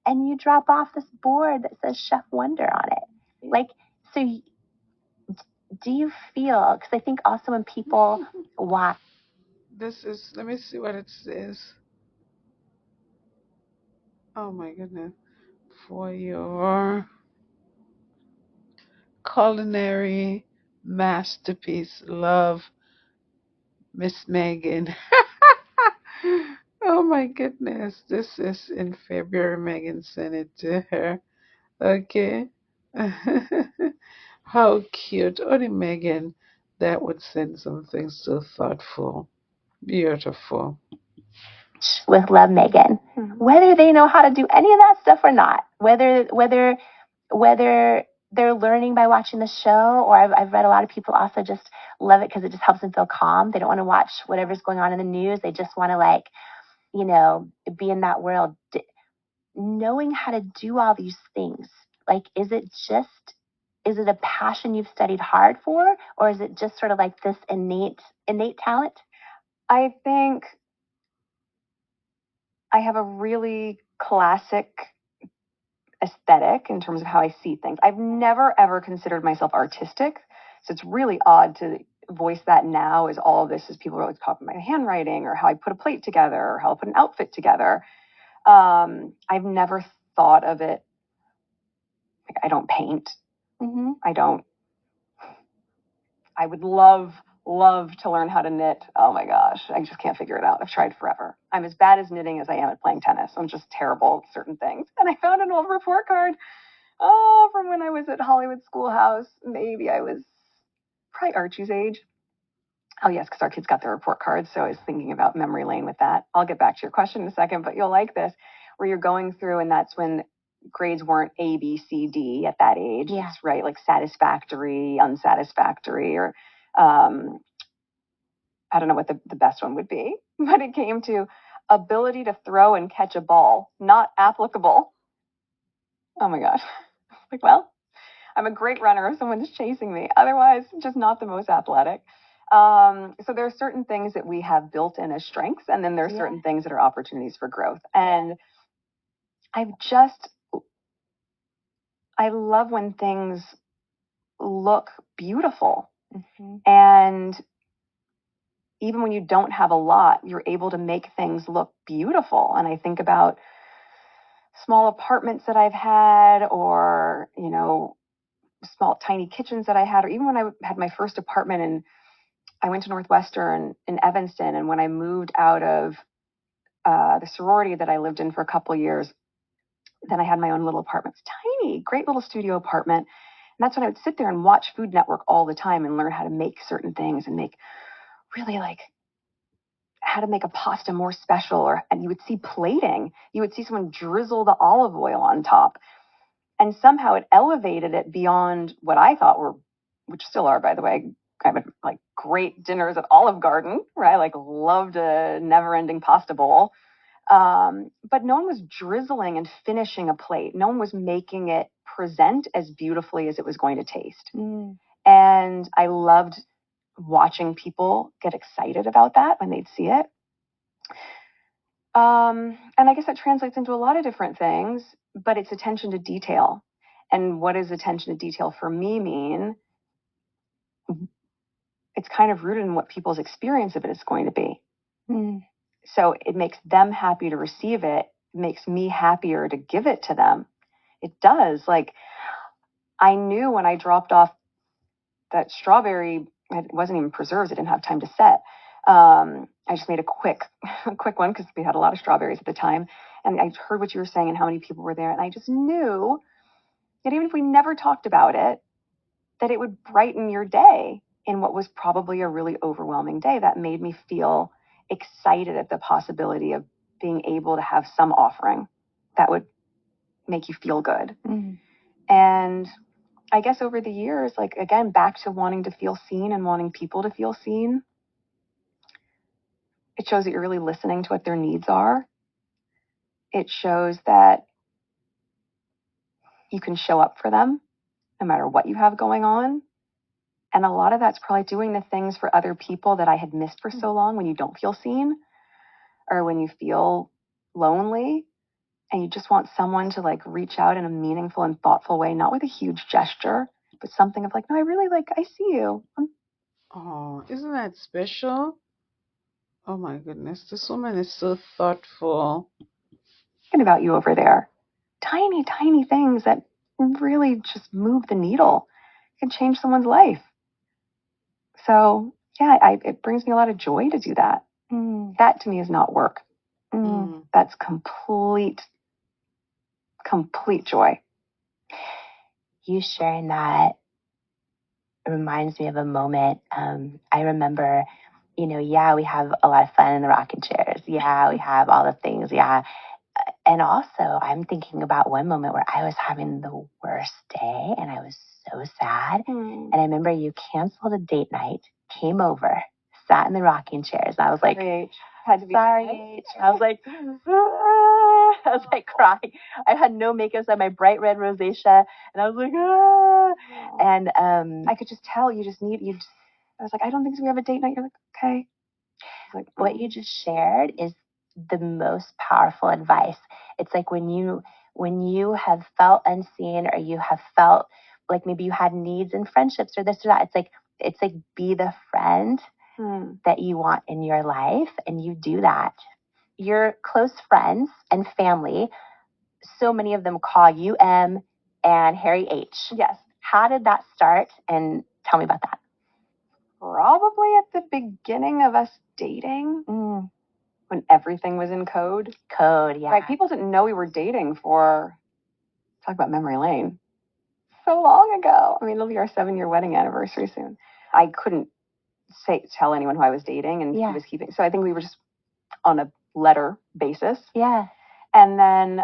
And you drop off this board that says Chef Wonder on it. Like, so do you feel, because I think also when people watch. Let me see what it says. Oh my goodness. For your culinary masterpiece, love, Miss Meghan. Oh my goodness. This is in February. Meghan sent it to her. Okay. How cute. Only Meghan that would send something so thoughtful. Beautiful. With Love Meghan, whether they know how to do any of that stuff or not, whether they're learning by watching the show, or I've read a lot of people also just love it because it just helps them feel calm. They don't want to watch whatever's going on in the news. They just want to be in that world. Knowing how to do all these things, like, is it a passion you've studied hard for, or is it just sort of like this innate talent? I think I have a really classic aesthetic in terms of how I see things. I've never ever considered myself artistic, so it's really odd to voice that now as all of this is people are always copying my handwriting or how I put a plate together or how I put an outfit together. I've never thought of it. Like, I don't paint. I would love to learn how to knit. Oh my gosh, I just can't figure it out. I've tried forever. I'm as bad as knitting as I am at playing tennis. I'm just terrible at certain things. And I found an old report card from when I was at Hollywood Schoolhouse. Maybe I was probably Archie's age. Oh yes, because our kids got their report cards, so I was thinking about memory lane with that. I'll get back to your question in a second, but you'll like this, where you're going through, and that's when grades weren't A, B, C, D at that age. Yeah. It's right, like satisfactory, unsatisfactory, or I don't know what the best one would be, but it came to ability to throw and catch a ball, not applicable. Oh my God. Like, well, I'm a great runner if someone's chasing me. Otherwise, just not the most athletic. So there are certain things that we have built in as strengths, and then there are certain things that are opportunities for growth. And I love when things look beautiful. Mm-hmm. And even when you don't have a lot, you're able to make things look beautiful. And I think about small apartments that I've had, or, small tiny kitchens that I had, or even when I had my first apartment and I went to Northwestern in Evanston. And when I moved out of the sorority that I lived in for a couple of years, then I had my own little apartment. It's tiny, great little studio apartment. And that's when I would sit there and watch Food Network all the time and learn how to make certain things and make really like how to make a pasta more special. And you would see plating. You would see someone drizzle the olive oil on top. And somehow it elevated it beyond what I thought were, which still are, by the way, kind of like great dinners at Olive Garden, right? Like loved a never-ending pasta bowl. But no one was drizzling and finishing a plate. No one was making it present as beautifully as it was going to taste. Mm. And I loved watching people get excited about that when they'd see it. And I guess that translates into a lot of different things, but it's attention to detail. And what does attention to detail for me mean? It's kind of rooted in what people's experience of it is going to be. Mm. So it makes them happy to receive it. It makes me happier to give it to them. It does. Like, I knew when I dropped off that strawberry, it wasn't even preserves. It didn't have time to set. I just made a quick one because we had a lot of strawberries at the time. And I heard what you were saying and how many people were there. And I just knew that even if we never talked about it, that it would brighten your day in what was probably a really overwhelming day. That made me feel excited at the possibility of being able to have some offering that would make you feel good. Mm. And I guess over the years, like, again, back to wanting to feel seen and wanting people to feel seen, it shows that you're really listening to what their needs are. It shows that you can show up for them no matter what you have going on. And a lot of that's probably doing the things for other people that I had missed for so long, when you don't feel seen or when you feel lonely and you just want someone to like reach out in a meaningful and thoughtful way, not with a huge gesture, but something of like, no, I really I see you. Oh, isn't that special? Oh my goodness, this woman is so thoughtful. Thinking about you over there. Tiny, tiny things that really just move the needle, can change someone's life. So yeah, it brings me a lot of joy to do that. Mm. That to me is not work. Mm. That's complete joy. You sharing that reminds me of a moment. I remember, we have a lot of fun in the rocking chairs. Yeah, we have all the things. Yeah. And also, I'm thinking about one moment where I was having the worst day and I was so sad. Mm. And I remember you canceled a date night, came over, sat in the rocking chairs. And I was like, had to be sorry. I was like, ah. I was like crying. I had no makeup on, my bright red rosacea. And I was like, ah. And I could just tell you just I was like, I don't think so. We have a date night. You're like, okay. Like, what you just shared is the most powerful advice. It's like when you have felt unseen, or you have felt like maybe you had needs in friendships or this or that. It's like be the friend that you want in your life, and you do that. Your close friends and family, so many of them call you M and Harry H. Yes. How did that start? And tell me about that. Probably at the beginning of us dating, when everything was in code. Code, yeah. Right. People didn't know we were dating for, talk about memory lane, so long ago. I mean, it'll be our 7-year wedding anniversary soon. I couldn't tell anyone who I was dating, and he was keeping. So I think we were just on a letter basis. Yeah. And then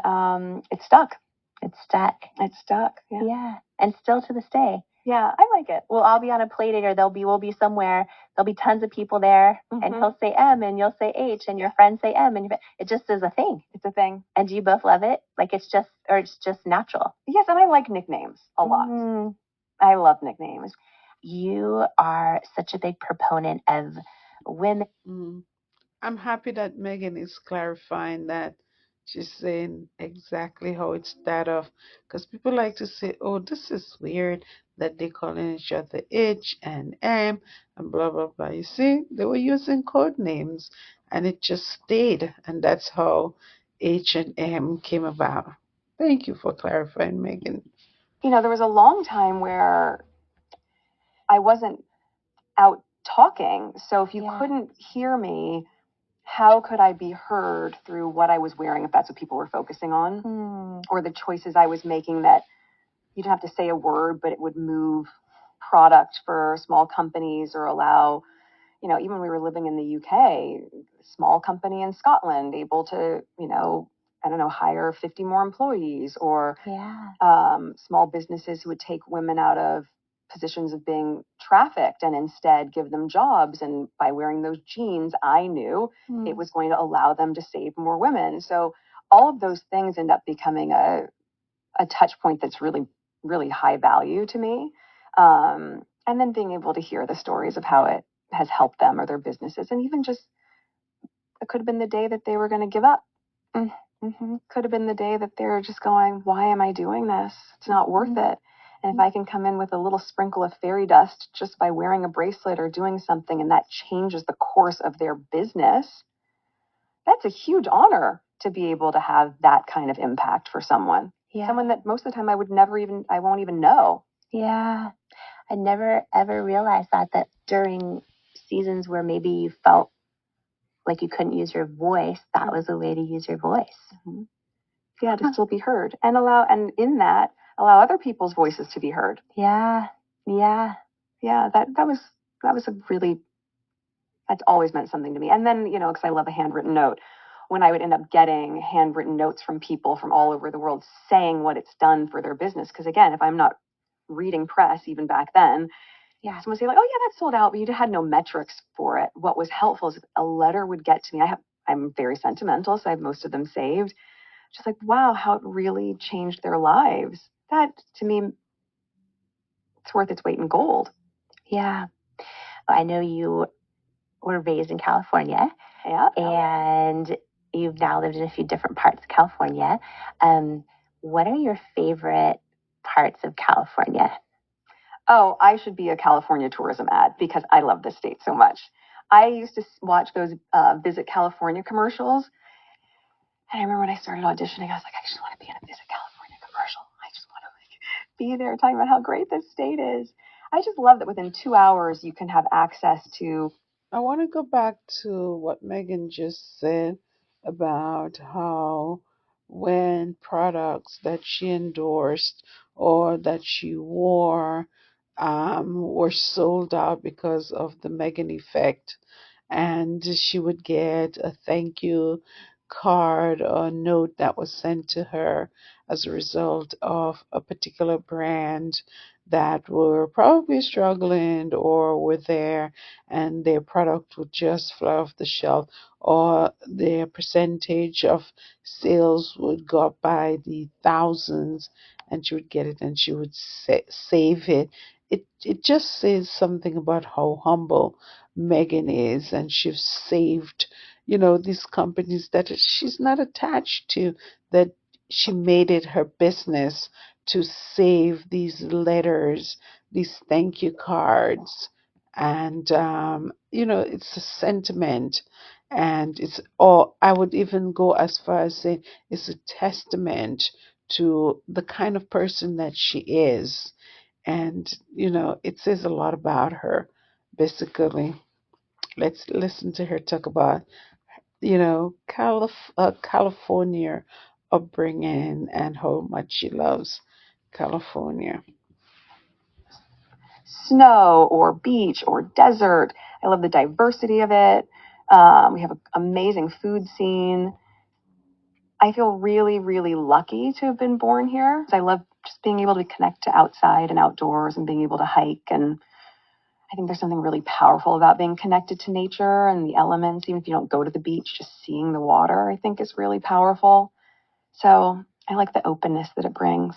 it stuck. It stuck. It stuck. Yeah. Yeah. And still to this day. Yeah, I like it. Well, I'll be on a play date, or we'll be somewhere. There'll be tons of people there, and he'll say M, and you'll say H, and your friends say M, and it just is a thing. It's a thing. And do you both love it? Like it's just natural. Yes, and I like nicknames a lot. I love nicknames. You are such a big proponent of women. Mm. I'm happy that Megan is clarifying that. She's saying exactly how it's started off. Because people like to say, oh, this is weird that they calling each other H and M and blah, blah, blah. You see, they were using code names and it just stayed. And that's how H and M came about. Thank you for clarifying, Megan. There was a long time where I wasn't out talking. So if you couldn't hear me, how could I be heard through what I was wearing, if that's what people were focusing on, or the choices I was making that you didn't have to say a word, but it would move product for small companies or allow, even when we were living in the UK, small company in Scotland able to, I don't know, hire 50 more employees, or small businesses who would take women out of positions of being trafficked and instead give them jobs. And by wearing those jeans, I knew it was going to allow them to save more women. So all of those things end up becoming a touch point that's really, really high value to me. And then being able to hear the stories of how it has helped them or their businesses. And even just, it could have been the day that they were going to give up. Could have been the day that they're just going, why am I doing this? It's not worth it. And if I can come in with a little sprinkle of fairy dust just by wearing a bracelet or doing something, and that changes the course of their business, that's a huge honor to be able to have that kind of impact for someone. Yeah. Someone that most of the time I won't even know. Yeah. I never ever realized that during seasons where maybe you felt like you couldn't use your voice, that was a way to use your voice. Yeah, to still be heard and allow other people's voices to be heard. Yeah. That was that's always meant something to me. And then, because I love a handwritten note, when I would end up getting handwritten notes from people from all over the world saying what it's done for their business. Because again, if I'm not reading press, even back then, someone would say like, oh yeah, that sold out, but you had no metrics for it. What was helpful is a letter would get to me. I'm very sentimental, so I have most of them saved. Just like, wow, how it really changed their lives. That, to me, it's worth its weight in gold. Yeah. I know you were raised in California. Yeah. And you've now lived in a few different parts of California. What are your favorite parts of California? Oh, I should be a California tourism ad because I love this state so much. I used to watch those Visit California commercials. And I remember when I started auditioning, I was like, I just want to be in a Visit California commercial. I just want to be there talking about how great this state is. I just love that within 2 hours you can have access to. I want to go back to what Megan just said about how when products that she endorsed or that she wore were sold out because of the Megan effect, and she would get a thank you card or note that was sent to her as a result of a particular brand that were probably struggling or were there and their product would just fly off the shelf or their percentage of sales would go up by the thousands and she would get it and she would save it. It just says something about how humble Megan is, and she's saved, these companies that she's not attached to, that she made it her business to save these letters, these thank you cards, and it's a sentiment, and it's all. I would even go as far as saying it's a testament to the kind of person that she is, and it says a lot about her, basically. Let's listen to her talk about, California upbringing and how much she loves California. Snow or beach or desert. I love the diversity of it. We have an amazing food scene. I feel really, really lucky to have been born here. I love just being able to connect to outside and outdoors and being able to hike. And I think there's something really powerful about being connected to nature and the elements. Even if you don't go to the beach, just seeing the water, I think is really powerful. So I like the openness that it brings.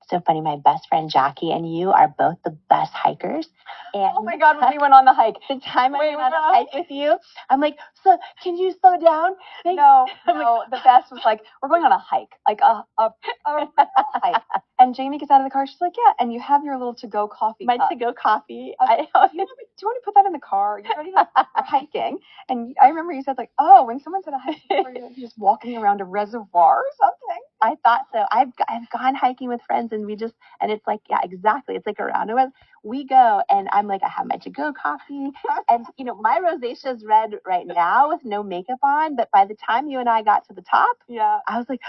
So funny, my best friend Jackie and you are both the best hikers. And oh my God, when we went on the hike. The time I went on a hike with you, I'm like, so can you slow down? No, the best was like, we're going on a hike, like a real hike. And Jamie gets out of the car. She's like, yeah, and you have your little to-go coffee My cup. to-go coffee. Do you want to put that in the car? You're ready to we're hiking. And I remember you said like, oh, when someone's at a hike, you're just walking around a reservoir or something. I thought so. I've gone hiking with friends and and it's like, yeah, exactly. It's like around us. We go and I'm like, I have my to-go coffee. And, my rosacea is red right now with no makeup on. But by the time you and I got to the top, yeah, I was like,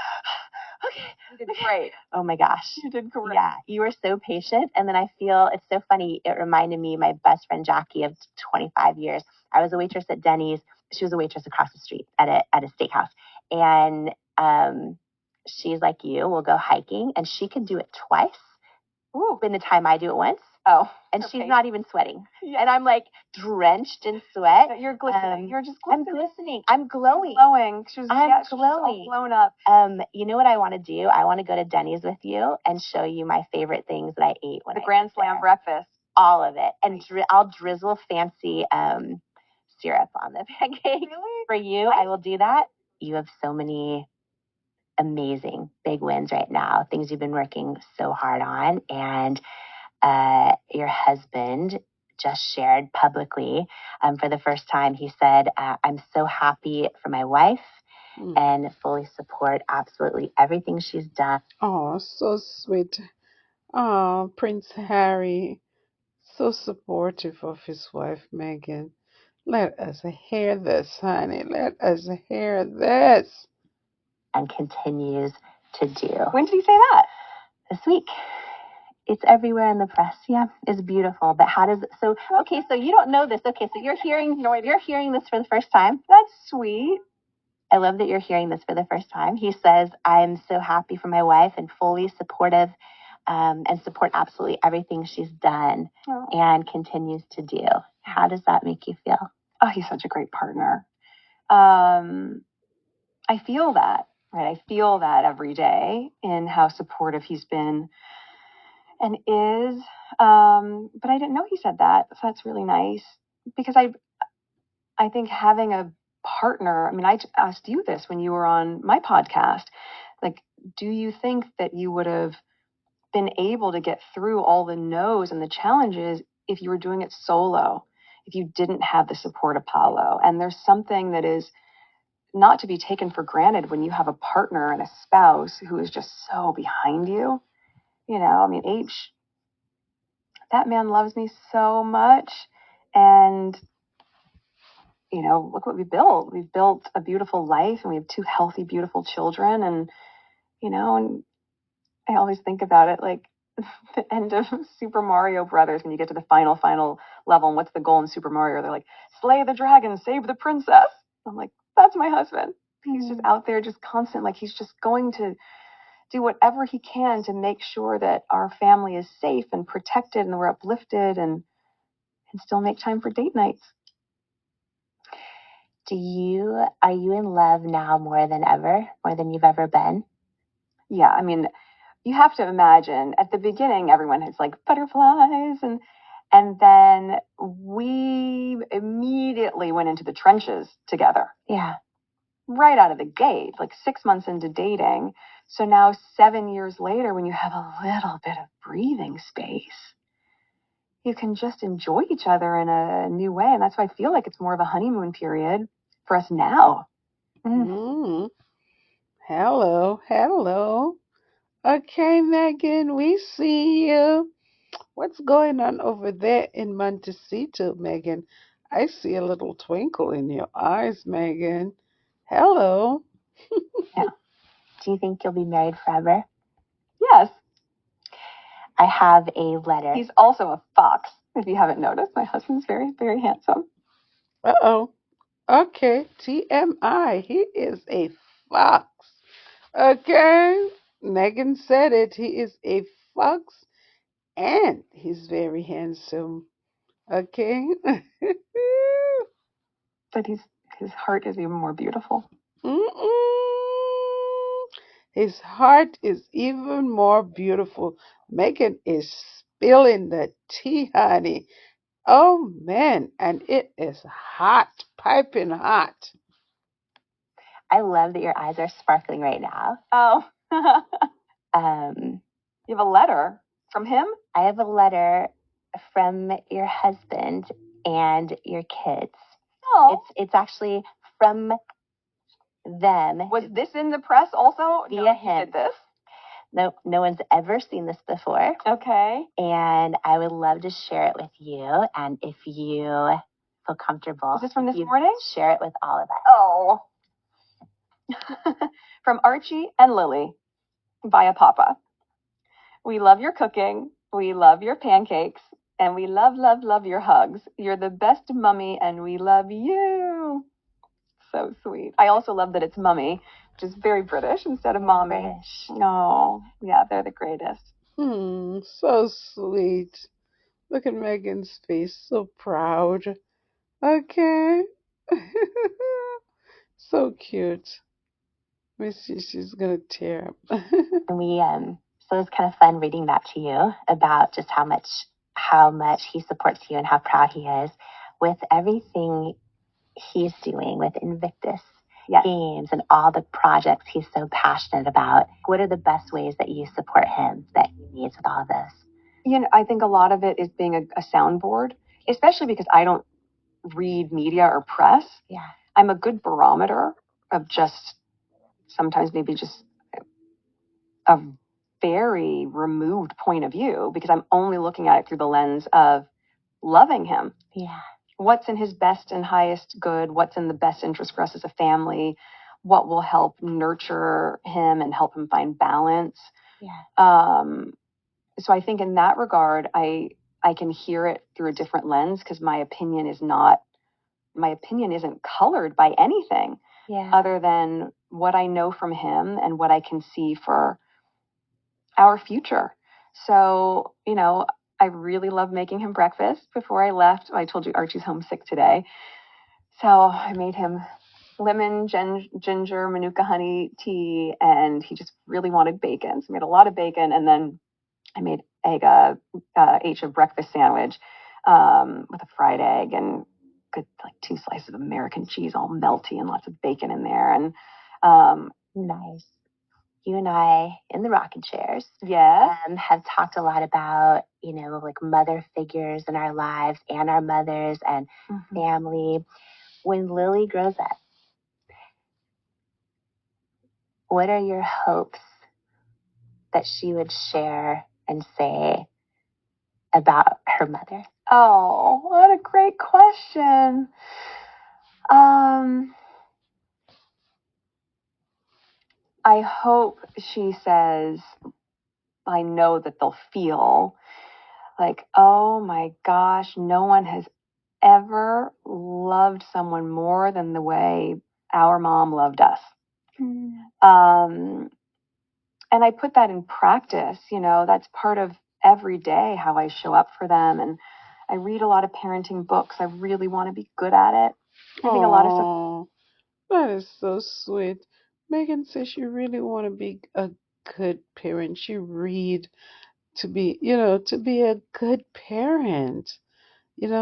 okay. You did great. Oh my gosh. You did great. Yeah, you were so patient. And then I feel it's so funny. It reminded me, my best friend Jackie of 25 years. I was a waitress at Denny's. She was a waitress across the street at a steakhouse. And she's like you. We'll go hiking. And she can do it twice. Ooh. In the time I do it once. Oh. And okay. She's not even sweating. Yeah. And I'm like drenched in sweat. You're glistening. You're just glistening. I'm glistening. I'm glowing. Glowing. I'm glowing. She's all blown up. You know what I want to do? I want to go to Denny's with you and show you my favorite things that I ate when the Grand Slam breakfast. All of it. And I'll drizzle fancy syrup on the pancakes. Really? For you, I will do that. You have so many amazing big wins right now, things you've been working so hard on. And your husband just shared publicly for the first time. He said, I'm so happy for my wife and fully support absolutely everything she's done. Oh, so sweet. Oh, Prince Harry, so supportive of his wife, Meghan. Let us hear this, honey. Let us hear this. And continues to do. When did he say that? This week. It's everywhere in the press. Yeah, it's beautiful. But how does it? So okay, so you don't know this. Okay, so you're hearing this for the first time. That's sweet. I love that you're hearing this for the first time. He says, I'm so happy for my wife and fully supportive and support absolutely everything she's done and continues to do. How does that make you feel? Oh, he's such a great partner. I feel that, right? I feel that every day in how supportive he's been and is. But I didn't know he said that. So that's really nice because I think having a partner, I mean, I asked you this when you were on my podcast, like, do you think that you would have been able to get through all the no's and the challenges if you were doing it solo, if you didn't have the support of Paolo? And there's something that is not to be taken for granted when you have a partner and a spouse who is just so behind you. I mean, that man loves me so much. And, look what we built. We've built a beautiful life and we have 2 healthy, beautiful children. And, and I always think about it like the end of Super Mario Brothers when you get to the final level. And what's the goal in Super Mario? They're like, slay the dragon, save the princess. I'm like, that's my husband. He's just out there just constant. Like he's just going to do whatever he can to make sure that our family is safe and protected and we're uplifted and still make time for date nights. Are you in love now more than ever, more than you've ever been? Yeah, I mean, you have to imagine at the beginning, everyone has like butterflies and then we immediately went into the trenches together. Yeah. Right out of the gate, like 6 months into dating. So now 7 years later, when you have a little bit of breathing space, you can just enjoy each other in a new way. And that's why I feel like it's more of a honeymoon period for us now. Hello. Okay, Meghan, we see you. What's going on over there in Montecito, Meghan? I see a little twinkle in your eyes, Meghan. Hello. Yeah. Do you think you'll be married forever? Yes. I have a letter. He's also a fox, if you haven't noticed. My husband's very, very handsome. Uh-oh. Okay, TMI. He is a fox. Okay. Meghan said it. He is a fox and he's very handsome. Okay. But his heart is even more beautiful. Mm-mm. His heart is even more beautiful. Megan is spilling the tea, honey. Oh man, and it is hot, piping hot. I love that your eyes are sparkling right now. Oh. Um, You have a letter from him? I have a letter from your husband and your kids. Oh. It's actually from them. Was this in the press also? Via No, him. you did this? No one's ever seen this before. Okay. And I would love to share it with you. And if you feel comfortable, Is this from this you morning? share it with all of us. Oh. From Archie and Lily via Papa. We love your cooking. We love your pancakes. And we love, love, love your hugs. You're the best mummy and we love you. So sweet. I also love that it's mummy, which is very British instead of mommy. British. No, yeah, they're the greatest. So sweet. Look at Megan's face, so proud. Okay. So cute. Let me see, she's gonna tear up. And so it was kind of fun reading that to you about just how much he supports you and how proud he is with everything he's doing with Invictus Games and all the projects he's so passionate about. What are the best ways that you support him that he needs with all of this? You know, I think a lot of it is being a soundboard, especially because I don't read media or press. Yeah. I'm a good barometer of just sometimes maybe just a very removed point of view because I'm only looking at it through the lens of loving him. Yeah. What's in his best and highest good? What's in the best interest for us as a family? What will help nurture him and help him find balance? Yeah. So I think in that regard, I can hear it through a different lens because my opinion isn't colored by anything other than what I know from him and what I can see for our future. So, you know, I really love making him breakfast. Before I left, I told you Archie's homesick today. So I made him lemon, ginger, manuka honey tea, and he just really wanted bacon. So I made a lot of bacon, and then I made H a breakfast sandwich with a fried egg and good like 2 slices of American cheese, all melty, and lots of bacon in there. And nice. You and I in the rocking chairs, have talked a lot about, like mother figures in our lives and our mothers and family. When Lily grows up, what are your hopes that she would share and say about her mother? Oh, what a great question. I hope she says, I know that they'll feel like, oh my gosh, no one has ever loved someone more than the way our mom loved us. And I put that in practice, that's part of every day how I show up for them. And I read a lot of parenting books. I really want to be good at it. I think a lot of stuff. That is so sweet. Megan says she really want to be a good parent. She read to be a good parent.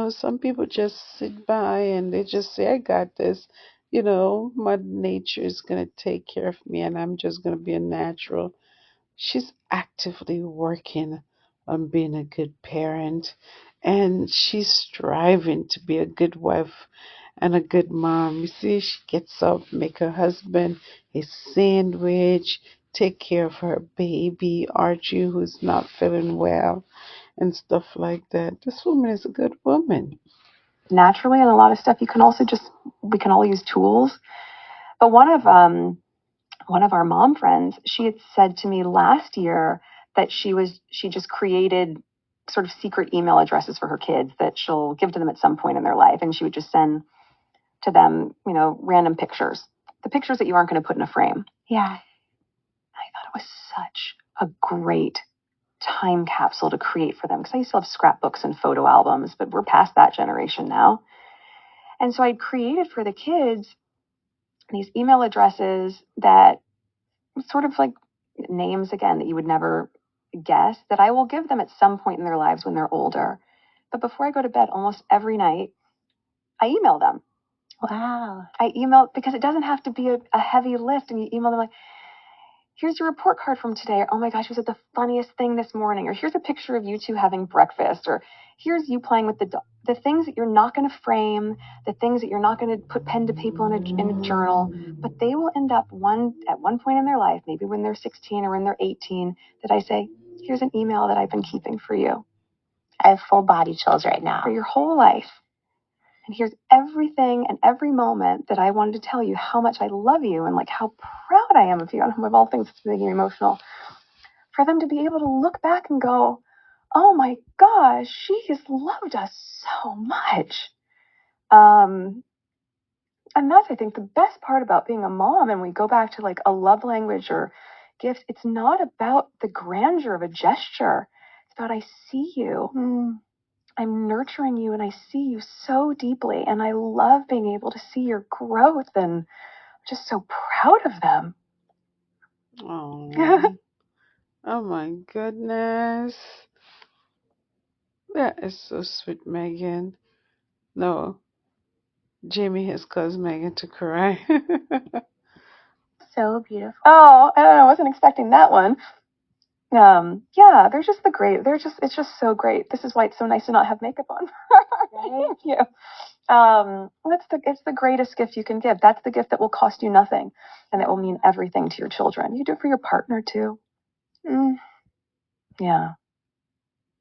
Some people just sit by and they just say, I got this. Mother Nature is going to take care of me and I'm just going to be a natural. She's actively working on being a good parent and she's striving to be a good wife and a good mom. You see, she gets up, make her husband a sandwich, take care of her baby, Archie, who's not feeling well, and stuff like that. This woman is a good woman. Naturally, and a lot of stuff we can all use tools. But one of our mom friends, she had said to me last year that she just created sort of secret email addresses for her kids that she'll give to them at some point in their life, and she would just send to them, random pictures, the pictures that you aren't going to put in a frame. Yeah. thought it was such a great time capsule to create for them, because I used to love scrapbooks and photo albums, but we're past that generation now. And so I created for the kids these email addresses that sort of like names, again, that you would never guess, that I will give them at some point in their lives when they're older. But before I go to bed almost every night, I email them. Wow. I email, because it doesn't have to be a heavy list, and you email them like, here's your report card from today, or oh my gosh, you said the funniest thing this morning, or here's a picture of you two having breakfast, or here's you playing with the dog. The things that you're not going to frame, the things that you're not going to put pen to paper in a journal, but they will end up at one point in their life, maybe when they're 16 or when they're 18, that I say, here's an email that I've been keeping for you. I have full body chills right now. For your whole life. And here's everything and every moment that I wanted to tell you how much I love you and like how proud I am of you. And of all things, it's making me emotional. For them to be able to look back and go, oh my gosh, she has loved us so much. And that's, I think, the best part about being a mom. And we go back to like a love language or gifts. It's not about the grandeur of a gesture. It's about, I see you. I'm nurturing you and I see you so deeply, and I love being able to see your growth, and I'm just so proud of them. Oh, oh my goodness. That is so sweet, Meghan. No, Jamie has caused Meghan to cry. So beautiful. Oh, I wasn't expecting that one. Yeah, they're just it's just so great. This is why it's so nice to not have makeup on. Thank you. It's the greatest gift you can give. That's the gift that will cost you nothing, and it will mean everything to your children. You do it for your partner too. Yeah.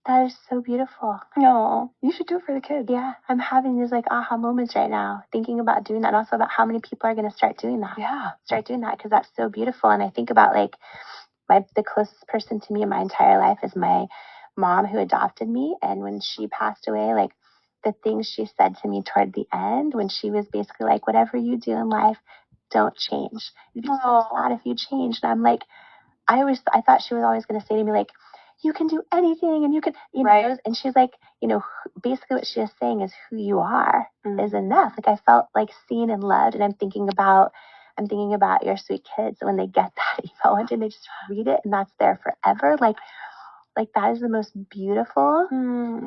That is so beautiful. No, you should do it for the kids. Yeah, I'm having these like aha moments right now, thinking about doing that, and also about how many people are going to start doing that. Yeah. Start doing that, because that's so beautiful. And I think about like the closest person to me in my entire life is my mom, who adopted me. And when she passed away, like the things she said to me toward the end, when she was basically like, whatever you do in life, don't change. It'd be so sad if you changed. And I'm like, I thought she was always going to say to me like, you can do anything, and you can, right. And she's like, basically what she is saying is who you are is enough. Like I felt like seen and loved, and I'm thinking about your sweet kids when they get that email and they just read it, and that's there forever. Like that is the most beautiful.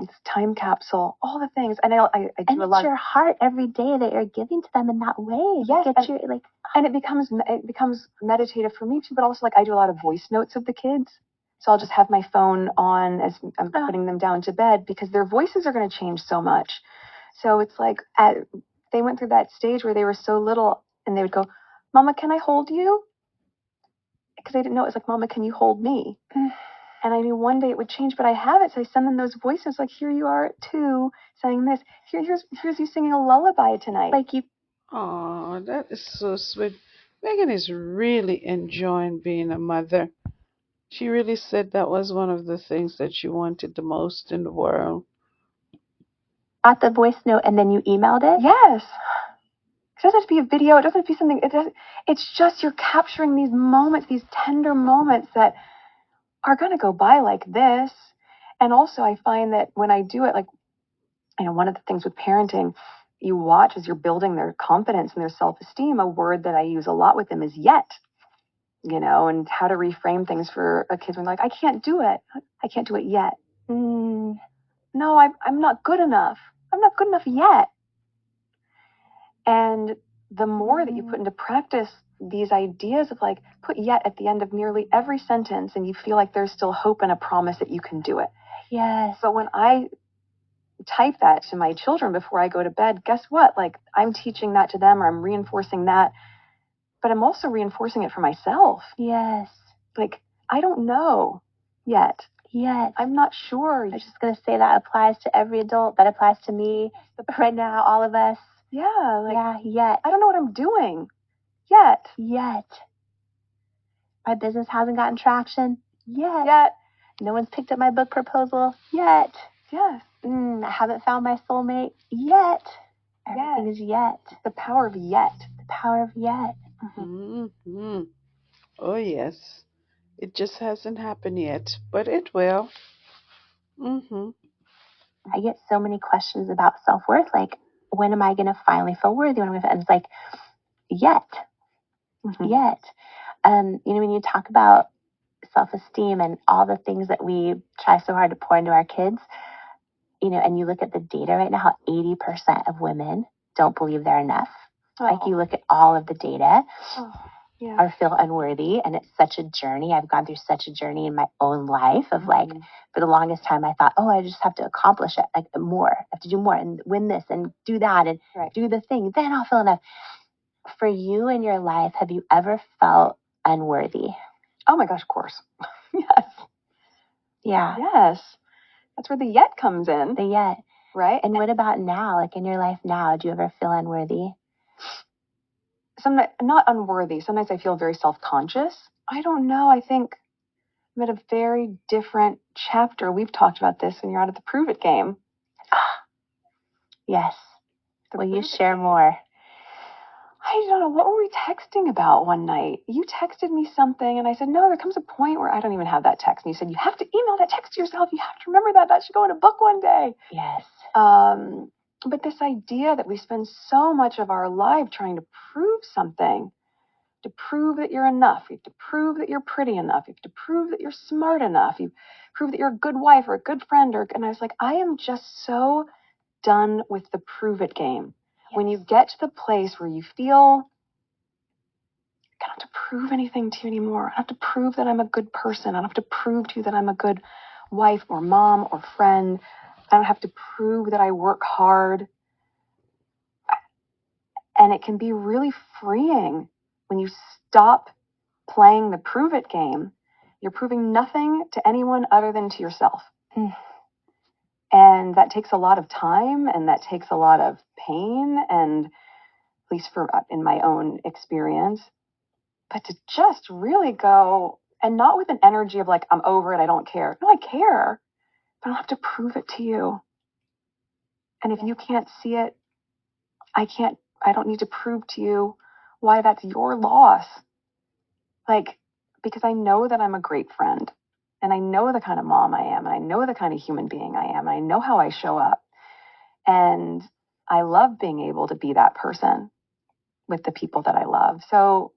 It's time capsule, all the things. And I do and a it's lot. your heart every day that you're giving to them in that way. Yes, And it becomes meditative for me too. But also, like, I do a lot of voice notes of the kids, so I'll just have my phone on as I'm putting them down to bed, because their voices are going to change so much. So it's like they went through that stage where they were so little, and they would go, "Mama, can I hold you?" Because they didn't know it was like, "Mama, can you hold me?" And I knew one day it would change, but I have it. So I send them those voices like, here you are at 2 saying this. Here's you singing a lullaby tonight. like you. Oh, that is so sweet. Meghan is really enjoying being a mother. She really said that was one of the things that she wanted the most in the world. Got the voice note and then you emailed it? Yes. It doesn't have to be a video. It doesn't have to be something. It's just you're capturing these moments, these tender moments that are going to go by like this. And also I find that when I do it, like, one of the things with parenting, you watch as you're building their confidence and their self-esteem. A word that I use a lot with them is yet. And how to reframe things for a kid when they're like, I can't do it. I can't do it yet. No, I'm not good enough. I'm not good enough yet. And the more that you put into practice these ideas of like, put yet at the end of nearly every sentence, and you feel like there's still hope and a promise that you can do it. Yes. But when I type that to my children before I go to bed, guess what? Like, I'm teaching that to them, or I'm reinforcing that, but I'm also reinforcing it for myself. Yes. Like, I don't know yet. I'm not sure. I was just going to say that applies to every adult. That applies to me right now, all of us. Yeah. Yet. I don't know what I'm doing. Yet. My business hasn't gotten traction. Yet. No one's picked up my book proposal. Yet. Yes. I haven't found my soulmate. Yet. Everything is yet. The power of yet. The power of yet. Mm-hmm. Oh, yes. It just hasn't happened yet, but it will. Mm-hmm. I get so many questions about self-worth, like, when am I going to finally feel worthy? When am I gonna, and it's like, yet, yet. When you talk about self-esteem and all the things that we try so hard to pour into our kids, and you look at the data right now, how 80% of women don't believe they're enough. Like, you look at all of the data, or feel unworthy, and it's such a journey. I've gone through such a journey in my own life of like, for the longest time, I thought, oh, I just have to accomplish it, like more. I have to do more and win this and do that and do the thing. Then I'll feel enough. For you in your life, have you ever felt unworthy? Oh my gosh, of course. Yes. Yeah. Yes. That's where the yet comes in. The yet. Right? And what about now? Like, in your life now, do you ever feel unworthy? Sometimes, not unworthy. Sometimes I feel very self-conscious. I don't know. I think I'm at a very different chapter. We've talked about this when you're out of the prove it game. Yes. Will you share more? I don't know. What were we texting about one night? You texted me something, and I said, no, there comes a point where I don't even have that text. And you said, you have to email that text to yourself. You have to remember that. That should go in a book one day. Yes. But this idea that we spend so much of our life trying to prove something, to prove that you're enough. You have to prove that you're pretty enough. You have to prove that you're smart enough. You prove that you're a good wife or a good friend. And I was like, I am just so done with the prove it game. Yes. When you get to the place where you feel I don't have to prove anything to you anymore. I don't have to prove that I'm a good person. I don't have to prove to you that I'm a good wife or mom or friend. I don't have to prove that I work hard. And it can be really freeing when you stop playing the prove it game. You're proving nothing to anyone other than to yourself. And that takes a lot of time, and that takes a lot of pain, and at least in my own experience. But to just really go, and not with an energy of like, I'm over it, I don't care. No, I care, but I don't have to prove it to you. And if you can't see it, I don't need to prove to you why that's your loss. Like, because I know that I'm a great friend, and I know the kind of mom I am, and I know the kind of human being I am, and I know how I show up. And I love being able to be that person with the people that I love. So,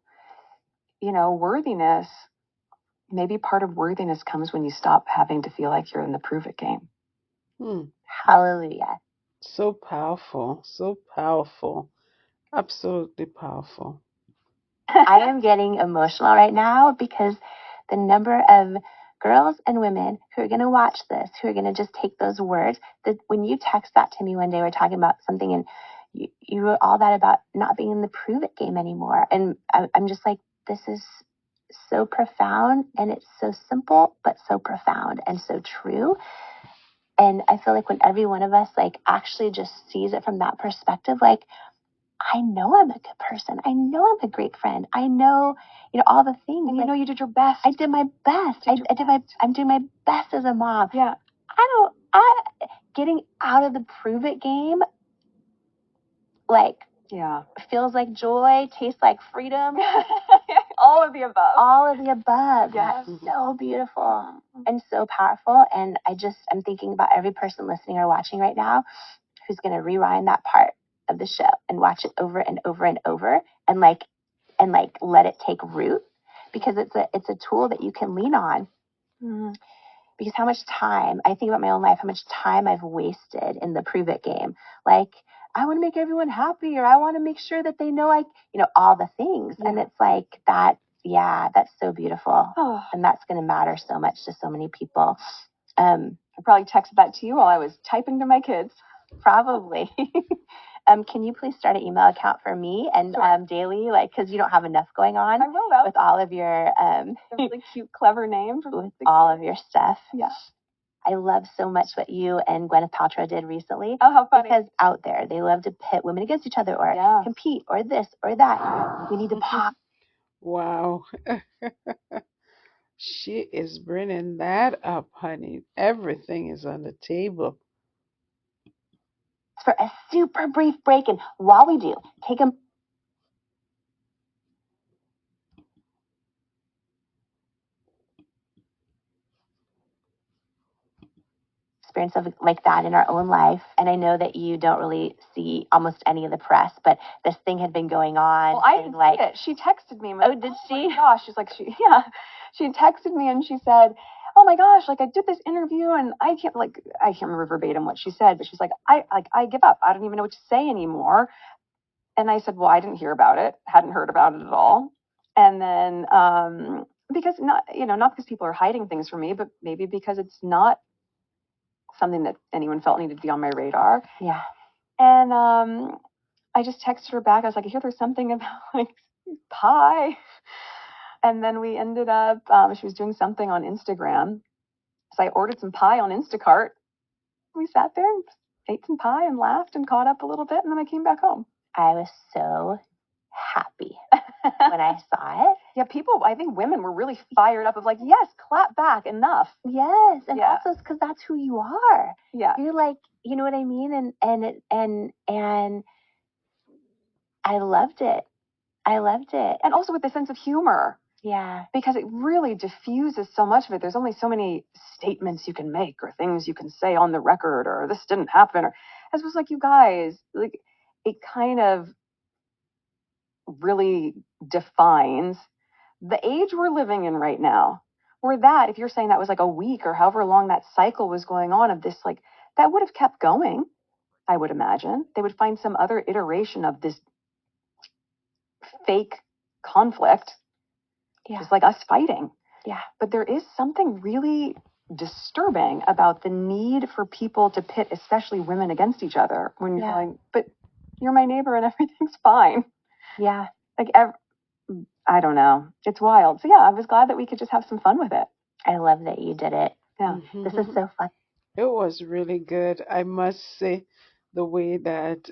worthiness, maybe part of worthiness comes when you stop having to feel like you're in the prove it game. Hallelujah. So powerful. So powerful. Absolutely powerful. I am getting emotional right now because the number of girls and women who are going to watch this, who are going to just take those words, that when you text that to me one day, we're talking about something and you wrote all that about not being in the prove it game anymore. And I'm just like, this is so profound, and it's so simple, but so profound and so true. And I feel like when every one of us like actually just sees it from that perspective, like, I know I'm a good person. I know I'm a great friend. I know, all the things. And you did your best. I did my best. I'm doing my best as a mom. Yeah. Getting out of the prove it game, like, feels like joy, tastes like freedom. All of the above. All of the above. Yes. That's so beautiful and so powerful. And I'm thinking about every person listening or watching right now who's going to rewind that part of the show and watch it over and over and over and let it take root, because it's a tool that you can lean on. Because how much time, I think about my own life, how much time I've wasted in the prove it game. Like, I want to make everyone happy, or I want to make sure that they know all the things. Yeah. And it's like that. Yeah, that's so beautiful. Oh. And that's going to matter so much to so many people. I probably texted that to you while I was typing to my kids. Probably. Can you please start an email account for me and daily, because you don't have enough going on. I will, though. With all of your really cute, clever names. With all of your stuff. Yeah. I love so much what you and Gwyneth Paltrow did recently. Oh, how funny. Because out there, they love to pit women against each other or compete or this or that. We need to pop. Wow. She is bringing that up, honey. Everything is on the table. For a super brief break, and while we do, take a experience of like that in our own life. And I know that you don't really see almost any of the press, but this thing had been going on. Well, I didn't see it. She texted me. Oh, did she? Oh my gosh. She's like, she texted me and she said, oh my gosh, like I did this interview and I can't remember verbatim what she said, but she's like, I give up. I don't even know what to say anymore. And I said, well, I didn't hear about it. Hadn't heard about it at all. And then, because not because people are hiding things from me, but maybe because it's not something that anyone felt needed to be on my radar. Yeah. And, I just texted her back. I was like, I hear there's something about like pie. And then we ended up, she was doing something on Instagram. So I ordered some pie on Instacart. We sat there and ate some pie and laughed and caught up a little bit. And then I came back home. I was so happy when I saw it. Yeah, I think women were really fired up of like, yes, clap back, enough. Yes. And also because that's who you are. Yeah. You're like, you know what I mean? And I loved it. And also with the sense of humor. Yeah. Because it really diffuses so much of it. There's only so many statements you can make or things you can say on the record or this didn't happen. Or as was like, you guys, like it kind of really defines the age we're living in right now. Or that, if you're saying that was like a week or however long that cycle was going on of this, like that would have kept going, I would imagine. They would find some other iteration of this fake conflict. Yeah. Just like us fighting. Yeah. But there is something really disturbing about the need for people to pit, especially women, against each other when you're going, but you're my neighbor and everything's fine. Yeah. Like, I don't know. It's wild. So yeah, I was glad that we could just have some fun with it. I love that you did it. Yeah. This is so fun. It was really good, I must say, the way that,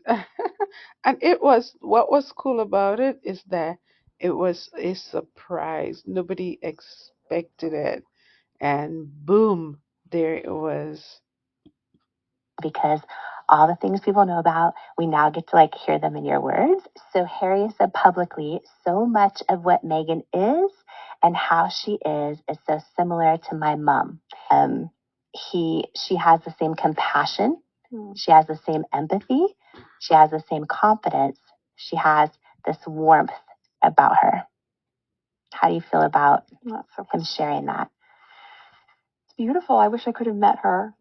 and what was cool about it is that it was a surprise. Nobody expected it. And boom, there it was. Because all the things people know about, we now get to like hear them in your words. So Harry said publicly, so much of what Meghan is and how she is so similar to my mom. She has the same compassion. She has the same empathy. She has the same confidence. She has this warmth about her. How do you feel about him sharing that? It's beautiful. I wish I could have met her.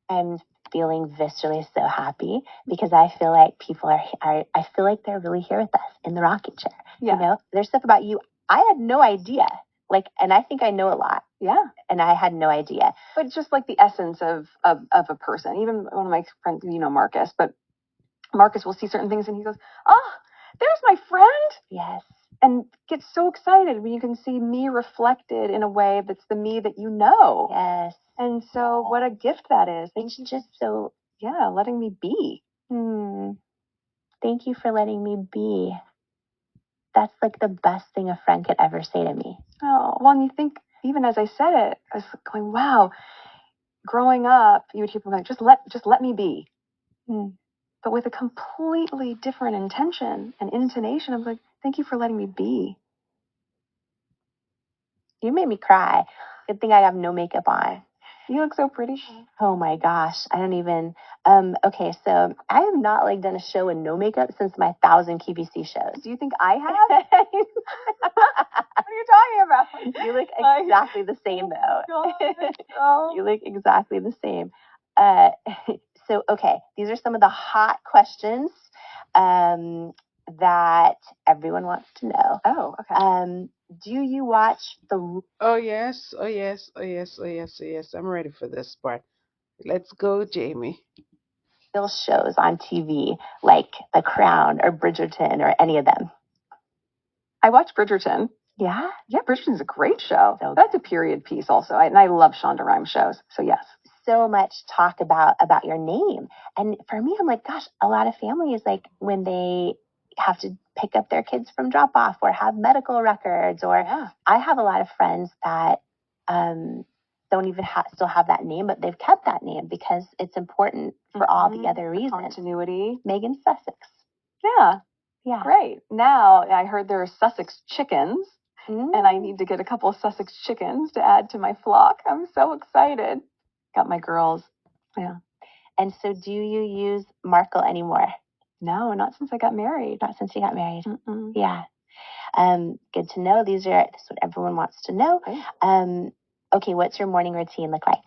I'm feeling viscerally so happy because I feel like people I feel like they're really here with us in the rocking chair. Yeah. You know, there's stuff about you I had no idea. Like, and I think I know a lot. Yeah. And I had no idea. But just like the essence of a person. Even one of my friends, Marcus, but Marcus will see certain things and he goes, oh, there's my friend. Yes. And gets so excited when you can see me reflected in a way that's the me that you know. Yes. And so what a gift that is. It's just so, letting me be. Thank you for letting me be. That's like the best thing a friend could ever say to me. Oh, well, and you think, even as I said it, I was going, wow, growing up, you would hear people like, just let me be. But with a completely different intention and intonation, I'm like, thank you for letting me be. You made me cry. Good thing I have no makeup on. You look so pretty. Oh my gosh. I don't even, okay, so I have not like done a show in no makeup since my 1,000 QVC shows. Do you think I have? What are you talking about? You look exactly the same though. Oh. You look exactly the same. So, okay, these are some of the hot questions that everyone wants to know. Oh, okay. Do you watch the... Oh yes, oh yes, oh yes, oh yes, oh yes. I'm ready for this part. Let's go, Jamie. real shows on TV like The Crown or Bridgerton or any of them? I watch Bridgerton. Yeah? Yeah, Bridgerton's a great show. So that's a period piece also. And I love Shonda Rhimes shows. So yes. So much talk about your name. And for me, I'm like, gosh, a lot of families, like when they have to pick up their kids from drop off or have medical records, or I have a lot of friends that don't even still have that name, but they've kept that name because it's important for all the other reasons. Continuity. Meghan Sussex. Yeah. Yeah. Great. Now I heard there are Sussex chickens, and I need to get a couple of Sussex chickens to add to my flock. I'm so excited. Got my girls Yeah. And so do you use Markle anymore? No, not since I got married. Not since you got married. Mm-mm. Yeah. Good to know. This is what everyone wants to know. Okay, what's your morning routine look like?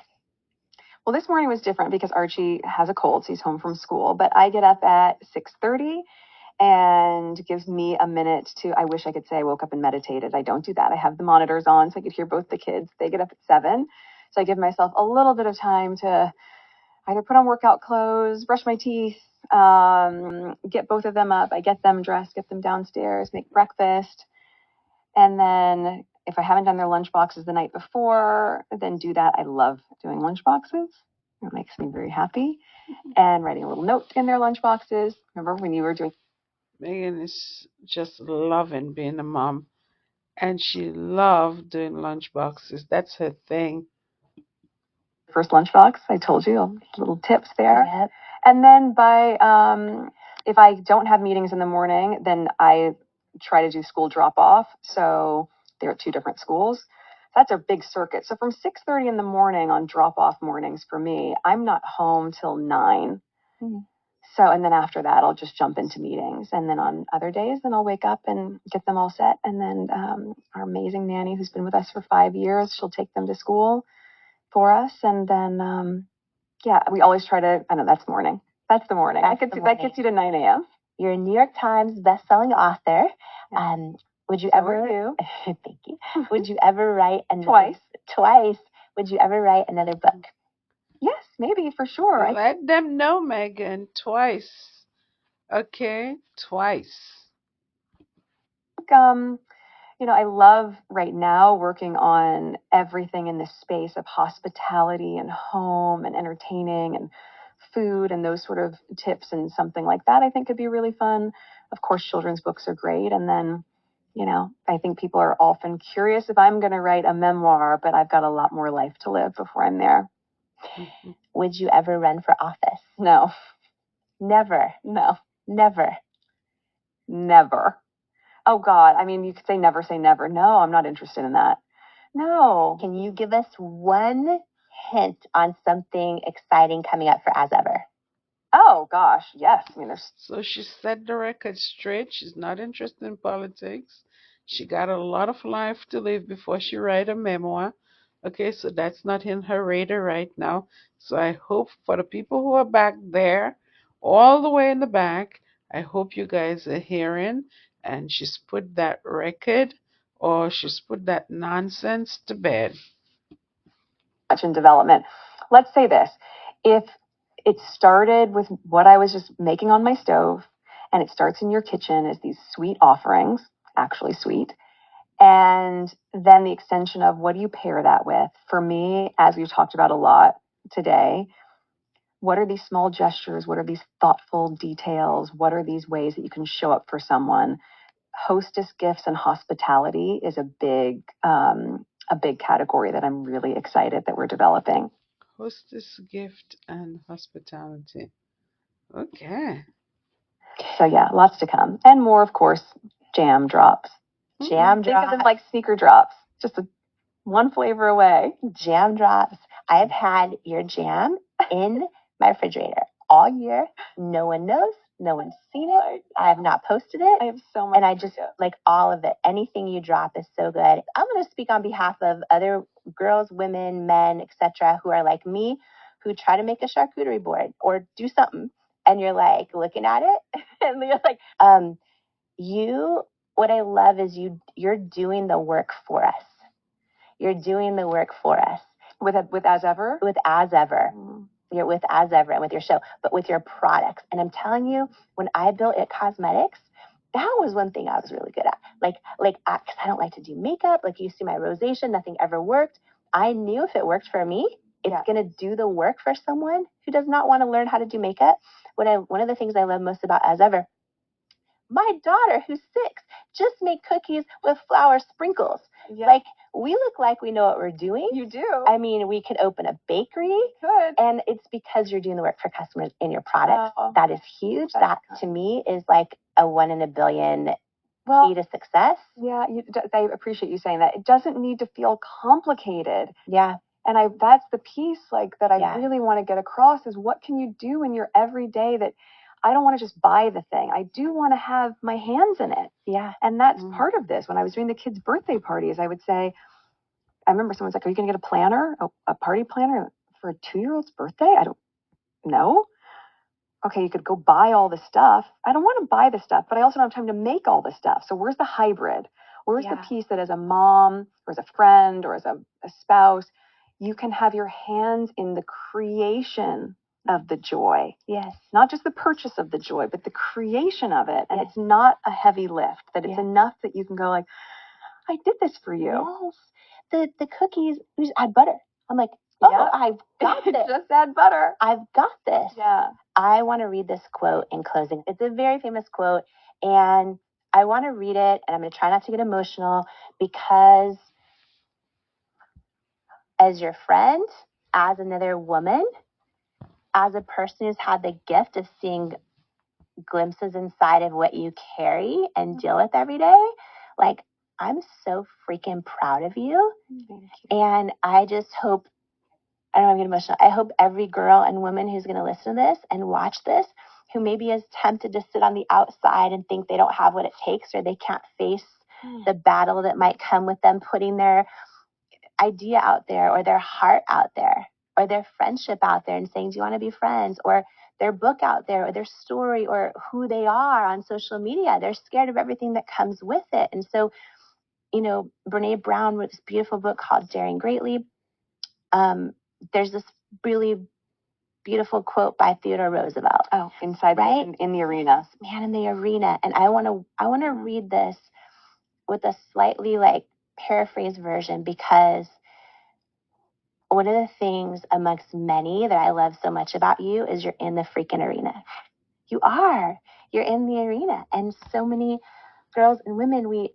Well, this morning was different because Archie has a cold, so he's home from school. But I get up at 6:30 and gives me a minute to, I wish I could say I woke up and meditated. I don't do that. I have the monitors on so I could hear both the kids. They get up at 7. So I give myself a little bit of time to either put on workout clothes, brush my teeth, get both of them up. I get them dressed, get them downstairs, make breakfast. And then if I haven't done their lunch boxes the night before, then do that. I love doing lunch boxes. It makes me very happy. And writing a little note in their lunch boxes. Remember when you were doing... Meghan is just loving being a mom, and she loved doing lunch boxes. That's her thing. First lunchbox, I told you, little tips there. Yep. And then if I don't have meetings in the morning, then I try to do school drop off. So they're at 2 different schools. That's a big circuit. So from 6:30 in the morning on drop off mornings for me, I'm not home till 9. So, and then after that, I'll just jump into meetings. And then on other days, then I'll wake up and get them all set. And then our amazing nanny who's been with us for 5 years, she'll take them to school for us. And then, we always try to, I know that's morning. That's the morning. That gets you to 9 a.m. You're a New York Times bestselling author. Would you ever? You. Thank you. Would you ever write Twice? Would you ever write another book? Yes, maybe, for sure. Let them know, Meghan, twice. Okay, twice. I love right now working on everything in this space of hospitality and home and entertaining and food and those sort of tips, and something like that I think could be really fun. Of course, children's books are great. And then, I think people are often curious if I'm going to write a memoir, but I've got a lot more life to live before I'm there. Would you ever run for office? No. Never. No. Never. Never. Oh, God. I mean, you could say never say never. No, I'm not interested in that. No. Can you give us one hint on something exciting coming up for As Ever? Oh, gosh. Yes. I mean, there's... So she set the record straight. She's not interested in politics. She got a lot of life to live before she write a memoir. Okay, so that's not in her radar right now. So I hope for the people who are back there, all the way in the back, I hope you guys are hearing, and she's put that record, or she's put that nonsense to bed. Much in development. Let's say this. If it started with what I was just making on my stove, and it starts in your kitchen as these sweet offerings, actually sweet, and then the extension of what do you pair that with? For me, as we've talked about a lot today, what are these small gestures? What are these thoughtful details? What are these ways that you can show up for someone? Hostess gifts and hospitality is a big category that I'm really excited that we're developing. Hostess gift and hospitality. Okay. So yeah, lots to come. And more, of course, jam drops. Jam drops. Think of them like sneaker drops, just one flavor away. Jam drops. I have had your jam in my refrigerator all year. No one knows. No one's seen it. I have not posted it. I have so much. And I just like all of it. Anything you drop is so good. I'm going to speak on behalf of other girls, women, men, etc., who are like me, who try to make a charcuterie board or do something. And you're like looking at it and you're like, what I love is you're doing the work for us. You're doing the work for us. With As Ever? With As Ever. You're with As Ever and with your show, but with your products. And I'm telling you, when I built It Cosmetics, that was one thing I was really good at. Because I don't like to do makeup. Like you see my rosacea, nothing ever worked. I knew if it worked for me, it's going to do the work for someone who does not want to learn how to do makeup. One of the things I love most about As Ever, my daughter, who's 6, just made cookies with flour sprinkles. Yeah. Like, we look like we know what we're doing. You do. I mean, we could open a bakery. Good. And it's because you're doing the work for customers in your products. Oh, that is huge. That, to me, is like a 1 in a billion key to success. Yeah, I appreciate you saying that. It doesn't need to feel complicated. Yeah. And that's the piece that I really want to get across is what can you do in your everyday that I don't want to just buy the thing. I do want to have my hands in it. Yeah. And that's part of this. When I was doing the kids' birthday parties, I would say, I remember someone's like, are you going to get a planner, a party planner for a 2-year-old's birthday? I don't know. Okay, you could go buy all the stuff. I don't want to buy the stuff, but I also don't have time to make all the stuff. So where's the hybrid? Where's the piece that as a mom or as a friend or as a spouse, you can have your hands in the creation of the joy. Yes. Not just the purchase of the joy, but the creation of it. And it's not a heavy lift, that it's enough that you can go like, I did this for you. Yes. The cookies, we just add butter. I'm like, I've got this. Just add butter. I've got this. Yeah. I want to read this quote in closing. It's a very famous quote, and I want to read it, and I'm going to try not to get emotional because as your friend, as another woman, as a person who's had the gift of seeing glimpses inside of what you carry and deal with every day, like, I'm so freaking proud of you. Thank you. And I just hope, I don't want to get emotional. I hope every girl and woman who's going to listen to this and watch this, who maybe is tempted to sit on the outside and think they don't have what it takes or they can't face the battle that might come with them putting their idea out there or their heart out there or their friendship out there and saying, do you want to be friends? Or their book out there or their story or who they are on social media. They're scared of everything that comes with it. And so, Brene Brown wrote this beautiful book called Daring Greatly. There's this really beautiful quote by Theodore Roosevelt. Oh, inside, right? In the arena. Man in the arena. And I want to read this with a slightly paraphrased version because one of the things amongst many that I love so much about you is you're in the freaking arena. You are. You're in the arena. And so many girls and women,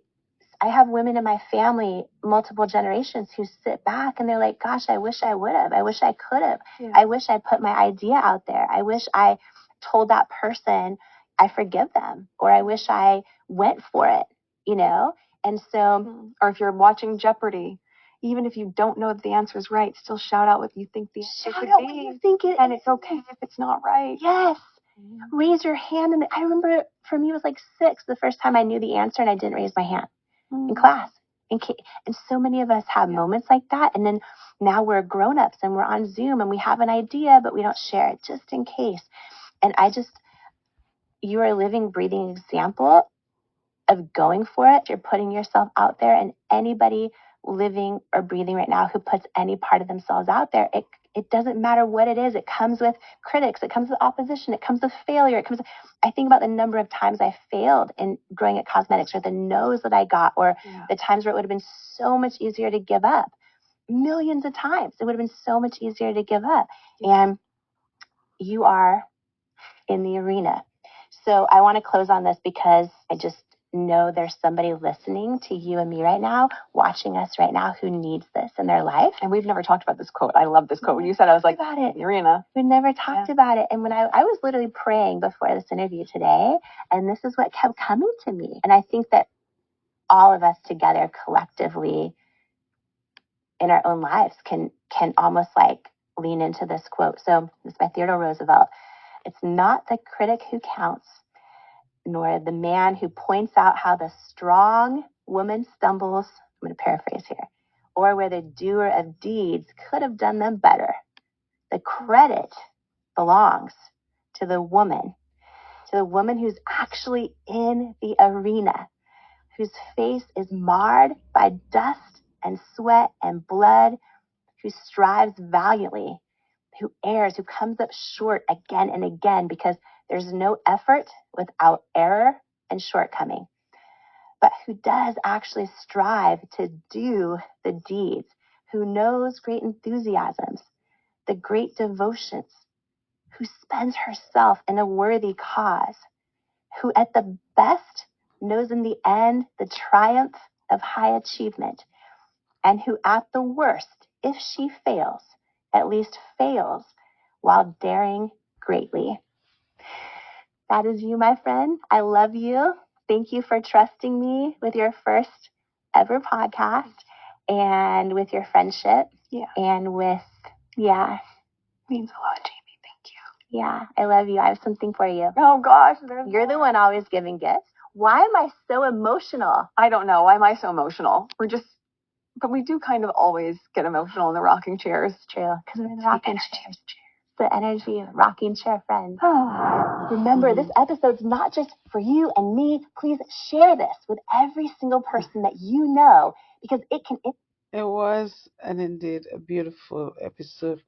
I have women in my family, multiple generations, who sit back and they're like, gosh, I wish I would have. I wish I could have. Yeah. I wish I put my idea out there. I wish I told that person I forgive them, or I wish I went for it, And so, or if you're watching Jeopardy, even if you don't know that the answer is right, still shout out what you think the answer should be. What you think it and is. It's okay if it's not right. Yes. Raise your hand. And I remember for me, it was 6 the first time I knew the answer and I didn't raise my hand in class. And so many of us have moments like that. And then now we're grown-ups and we're on Zoom and we have an idea, but we don't share it just in case. And you are a living, breathing example of going for it. You're putting yourself out there, and anybody living or breathing right now who puts any part of themselves out there, it doesn't matter what it is. It comes with critics. It comes with opposition. It comes with failure. I think about the number of times I failed in growing at cosmetics, or the no's that I got, or the times where it would have been so much easier to give up. Millions of times. It would have been so much easier to give up. And you are in the arena. So I want to close on this because I just know there's somebody listening to you and me right now, watching us right now, who needs this in their life. And we've never talked about this quote. I love this quote. When you said, I was like, about it. Irina. We never talked about it. And when I was literally praying before this interview today, and this is what kept coming to me. And I think that all of us together collectively in our own lives can almost lean into this quote. So this is by Theodore Roosevelt. It's not the critic who counts, nor the man who points out how the strong woman stumbles, I'm going to paraphrase here, or where the doer of deeds could have done them better. The credit belongs to the woman who's actually in the arena, whose face is marred by dust and sweat and blood, who strives valiantly, who errs, who comes up short again and again, because there's no effort without error and shortcoming, but who does actually strive to do the deeds, who knows great enthusiasms, the great devotions, who spends herself in a worthy cause, who at the best knows in the end the triumph of high achievement, and who at the worst, if she fails, at least fails while daring greatly. That is you, my friend. I love you. Thank you for trusting me with your first ever podcast and with your friendship. Yeah. And with, yeah. Means a lot, Jamie. Thank you. Yeah, I love you. I have something for you. Oh, gosh. You're the one always giving gifts. Why am I so emotional? I don't know. Why am I so emotional? But we do kind of always get emotional in the rocking chairs. True, because we're in the rocking chairs. The energy of rocking chair friends. Remember, this episode's not just for you and me. Please share this with every single person that you know, because it was and indeed a beautiful episode.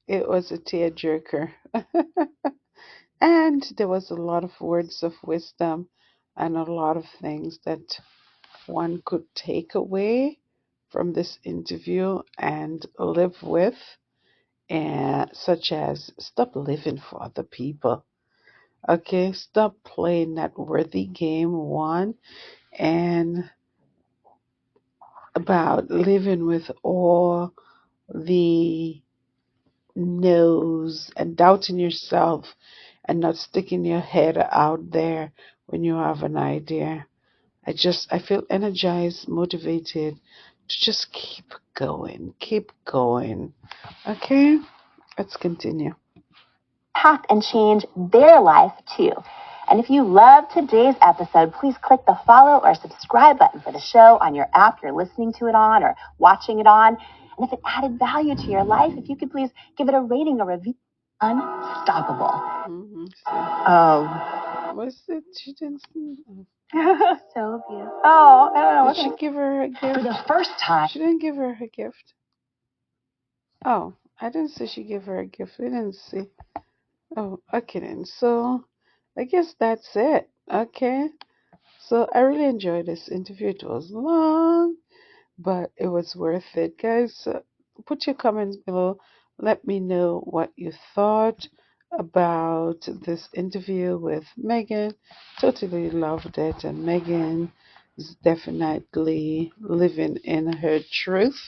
It was a tearjerker. And there was a lot of words of wisdom and a lot of things that one could take away from this interview and live with, and such as stop living for other people. Okay, stop playing that worthy game, one, and about living with all the no's and doubting yourself and not sticking your head out there when you have an idea. I feel energized, motivated to just keep going, keep going. Okay, let's continue. impact and change their life too. And if you love today's episode, please click the follow or subscribe button for the show on your app you're listening to it on or watching it on. And if it added value to your life, if you could please give it a rating or review. Unstoppable. Was it? She didn't. So beautiful. Oh, I don't know. Did she give her a gift? For the first time. She didn't give her a gift. Oh, I didn't say she gave her a gift. We didn't see. Oh, okay then. So, I guess that's it. Okay. So, I really enjoyed this interview. It was long, but it was worth it, guys. Put your comments below. Let me know what you thought about this interview with Meghan. Totally loved it, and Meghan is definitely living in her truth,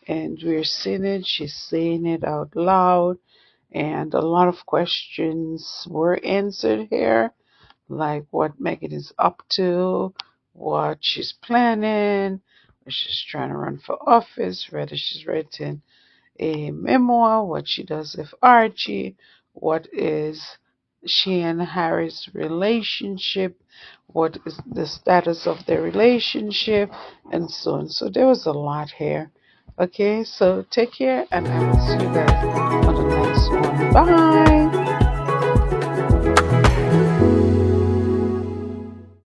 and we're seeing it. She's saying it out loud, and a lot of questions were answered here, like what Meghan is up to, what she's planning, if she's trying to run for office, whether she's writing a memoir, what she does with Archie, what is she and Harry's relationship, what is the status of their relationship, and so on. So there was a lot here. Okay, so take care, and I will see you guys on the next one. Bye.